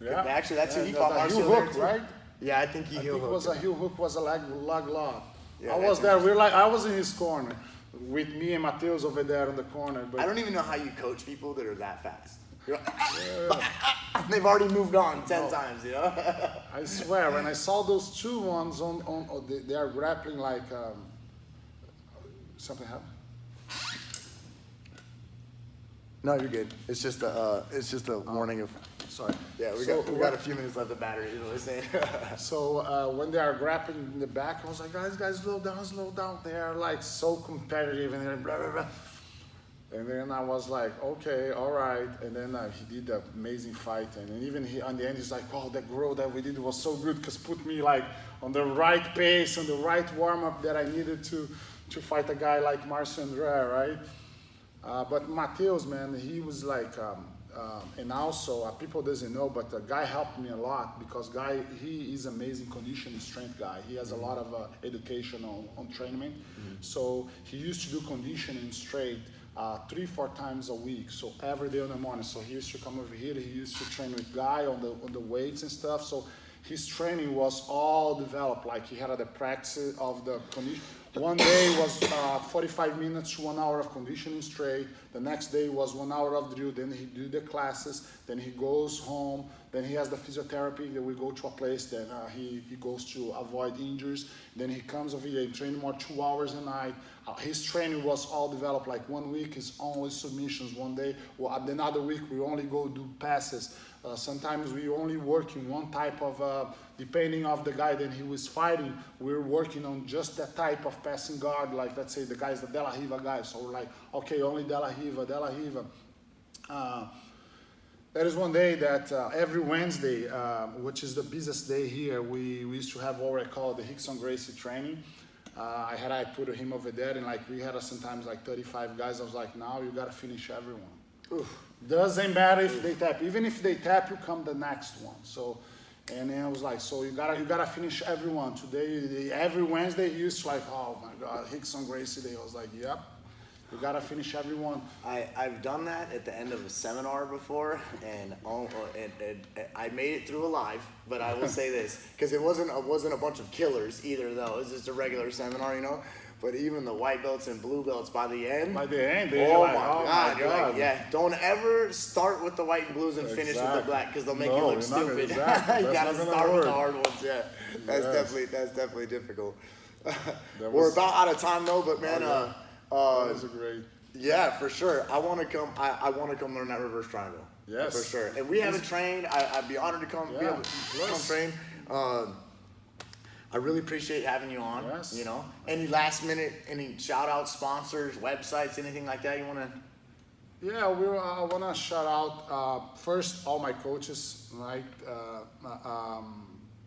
Yeah. Actually, that's who he fought Marcio hook, right? Yeah, I think he heel hooked. It was a heel hook, was a leg lock. Yeah, I was there. I was in his corner with me and Matheus over there in the corner. But I don't even know how you coach people that are that fast. They've already moved on 10 times, you know? I swear, when I saw those two ones they are grappling like something happened. No, you're good. It's just a warning of. Sorry. Yeah, we got a few minutes left of battery. You know what I'm saying? So when they are grappling in the back, I was like, guys, slow down. They are like so competitive, and they're blah blah blah. And then I was like, okay, all right. And then he did an amazing fight, and even on the end, he's like, wow, that growth that we did was so good, because put me like on the right pace, on the right warm up that I needed to fight a guy like Marcio André, right? But Matheus, man, he was like, and also people doesn't know, but the guy helped me a lot, because he is amazing conditioning strength guy. He has a lot of education on training. So he used to do conditioning straight 3-4 times a week. So every day in the morning. So he used to come over here. He used to train with guy on the weights and stuff. So his training was all developed. Like he had the practice of the condition. One day was 45 minutes, 1 hour of conditioning straight. The next day was 1 hour of drill. Then he do the classes. Then he goes home. Then he has the physiotherapy. Then we go to a place that he goes to avoid injuries. Then he comes over here and train more 2 hours a night. His training was all developed. Like 1 week is only submissions. One day, well, another week we only go do passes. Sometimes we only work in one type of, depending of the guy that he was fighting, we're working on just that type of passing guard, like let's say the guy's the De La Riva guy, so we're like, okay, only De La Riva. There is one day that every Wednesday, which is the busiest day here, we used to have what I call the Rickson Gracie training. I put him over there, and like we had sometimes like 35 guys. I was like, now you gotta finish everyone. Oof. Doesn't matter if they tap. Even if they tap, you come the next one. So, and then I was like, so you gotta finish everyone. Today, every Wednesday, he used to like, oh my God, Rickson Gracie Day. I was like, yep, you gotta finish everyone. I've done that at the end of a seminar before, and I made it through alive. But I will say this, because it wasn't a bunch of killers either, though. It was just a regular seminar, you know. But even the white belts and blue belts by the end, they're oh like, my God, you're God. like, yeah, don't ever start with the white and blues and finish with the black, because they'll make you look stupid. You gotta start with the hard ones. Yeah, that's definitely difficult. We're about out of time though, but man, that was a great. Yeah, for sure. I want to come. I want to come learn that reverse triangle. Yes, for sure. And we haven't trained. I'd be honored to come. Be able to come train. I really appreciate having you on. Yes. You know, any last minute, any shout out sponsors, websites, anything like that you want to? Yeah, I want to shout out first all my coaches, right?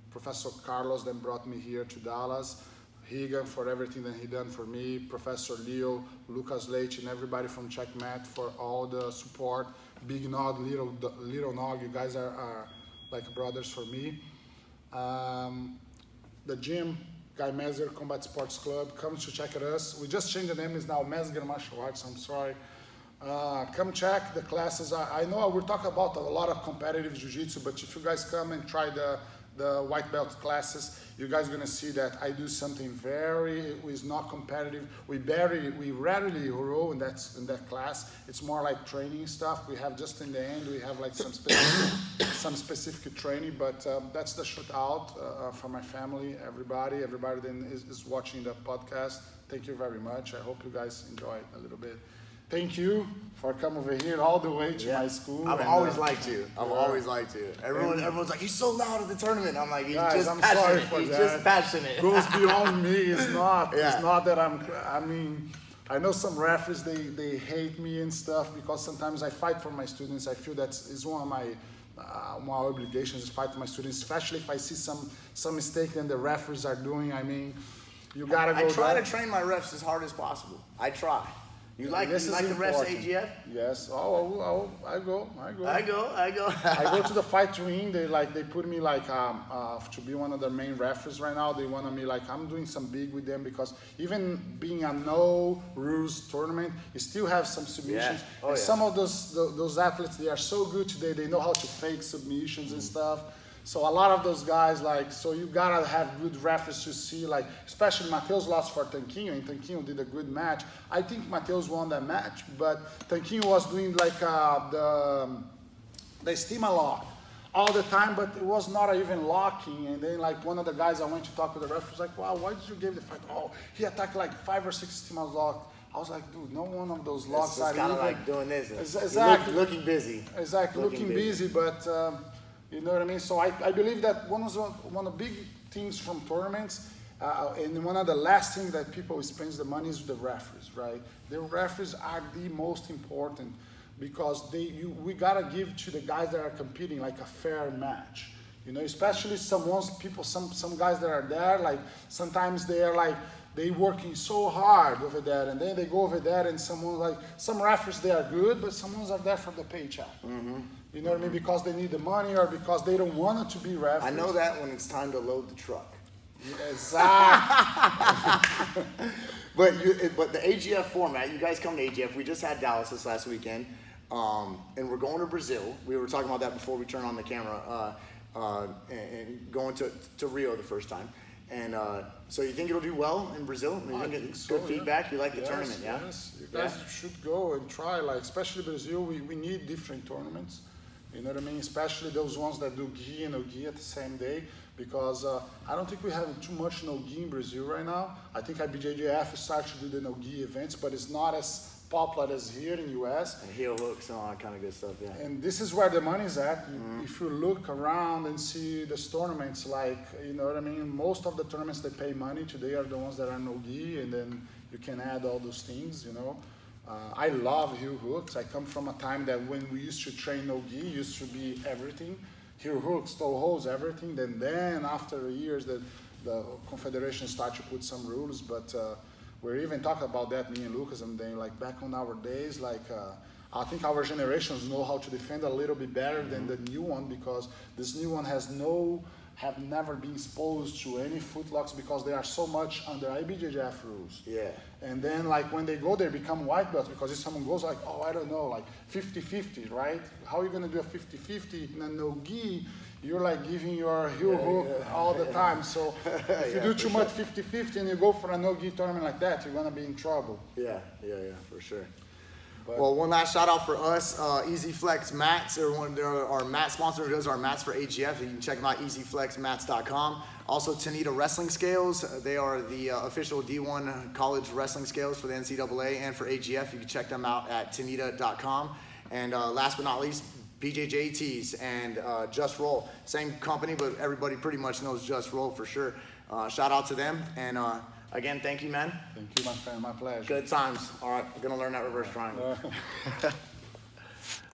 Professor Carlos that brought me here to Dallas, Higan for everything that he done for me, Professor Leo, Lucas Leite, and everybody from Checkmat for all the support. Big Nog, Little Nog, you guys are like brothers for me. The gym, Guy Mesger Combat Sports Club, come to check at us. We just changed the name, it's now Mesger Martial Arts, I'm sorry. Come check the classes. I know we're talking about a lot of competitive jiu-jitsu, but if you guys come and try the white belt classes, you guys are gonna see that I do something is not competitive. We rarely roll in that class. It's more like training stuff. We have just in the end, we have like some specific training, but that's the shout out for my family, everybody that is watching the podcast. Thank you very much. I hope you guys enjoy it a little bit. Thank you for coming over here all the way to my school. I've always liked you. I've always liked you. Everyone's like, he's so loud at the tournament. I'm like, he's guys, just passionate. He's just passionate. Goes beyond me. It's not. It's not that I mean, I know some referees they hate me and stuff because sometimes I fight for my students. I feel that is one of my obligations is fight for my students, especially if I see some mistake that the referees are doing. I mean, you gotta go. I try to train my refs as hard as possible. I try. You like the refs AGF? Yes. I go. I go to the fight ring. They put me like to be one of the main referees right now. They want me like I'm doing some big with them because even being a no rules tournament, you still have some submissions. Yeah. Some of those athletes, they are so good today. They know how to fake submissions and stuff. So a lot of those guys, so you gotta have good referees to see, especially Matheus lost for Tanquinho, and Tanquinho did a good match. I think Matheus won that match, but Tanquinho was doing the estima lock all the time, but it was not even locking. And then one of the guys I went to talk with the ref was like, wow, why did you give the fight? Oh, he attacked 5 or 6 estima lock. I was like, dude, no one of those locks are kind of like doing this. Exactly. Looking busy. Exactly, looking busy, but... you know what I mean? So I believe that one of the big things from tournaments, and one of the last things that people spend the money is the referees, right? The referees are the most important because we gotta give to the guys that are competing a fair match. You know, especially some guys that are there, sometimes they are they working so hard over there, and then they go over there and some referees, they are good, but some ones are there for the paycheck. Mm-hmm. You know what I mean? Because they need the money or because they don't want it to be referees. I know that when it's time to load the truck. Yeah, exactly. But the AGF format, you guys come to AGF. We just had Dallas this last weekend, and we're going to Brazil. We were talking about that before we turned on the camera, and going to Rio the first time. And so you think it'll do well in Brazil? You I think think it's so, good feedback? You like the Yes, tournament, yeah? Yes, you guys should go and try, like, especially Brazil, we need different tournaments. You know what I mean? Especially those ones that do gi and no-gi at the same day, because I don't think we have too much no-gi in Brazil right now. I think IBJJF started to do the no-gi events, but it's not as popular as here in US. And heel hooks and all that kind of good stuff, yeah. And this is where the money's at. If you look around and see these tournaments, like, you know what I mean? Most of the tournaments that pay money today are the ones that are no-gi, and then you can add all those things, you know. I love heel hooks. I come from a time that when we used to train no-gi, used to be everything. Heel hooks, toe holds, everything. Then after years, the confederation started to put some rules, but we're even talking about that, me and Lucas, and then like back on our days, like I think our generations know how to defend a little bit better than the new one, because this new one have never been exposed to any footlocks because they are so much under IBJJF rules. Yeah. And then like when they go there, become white belts, because if someone goes like, oh, I don't know, like 50-50, right? How are you gonna do a 50-50 in a no-gi? You're like giving your heel hook all the time. So if you do too much 50-50 and you go for a no-gi tournament like that, you're gonna be in trouble. Yeah, for sure. But Well, one last shout out for us, Easy Flex Mats. They're our mat sponsor who does our mats for AGF. You can check them out, easyflexmats.com. Also, Tanita Wrestling Scales. They are the official D1 college wrestling scales for the NCAA and for AGF. You can check them out at tanita.com. And last but not least, BJJ Tees and Just Roll. Same company, but everybody pretty much knows Just Roll for sure. Shout out to them. And again, thank you, man. thank you, my friend, my pleasure. Good times. All right, we're going to learn that reverse triangle.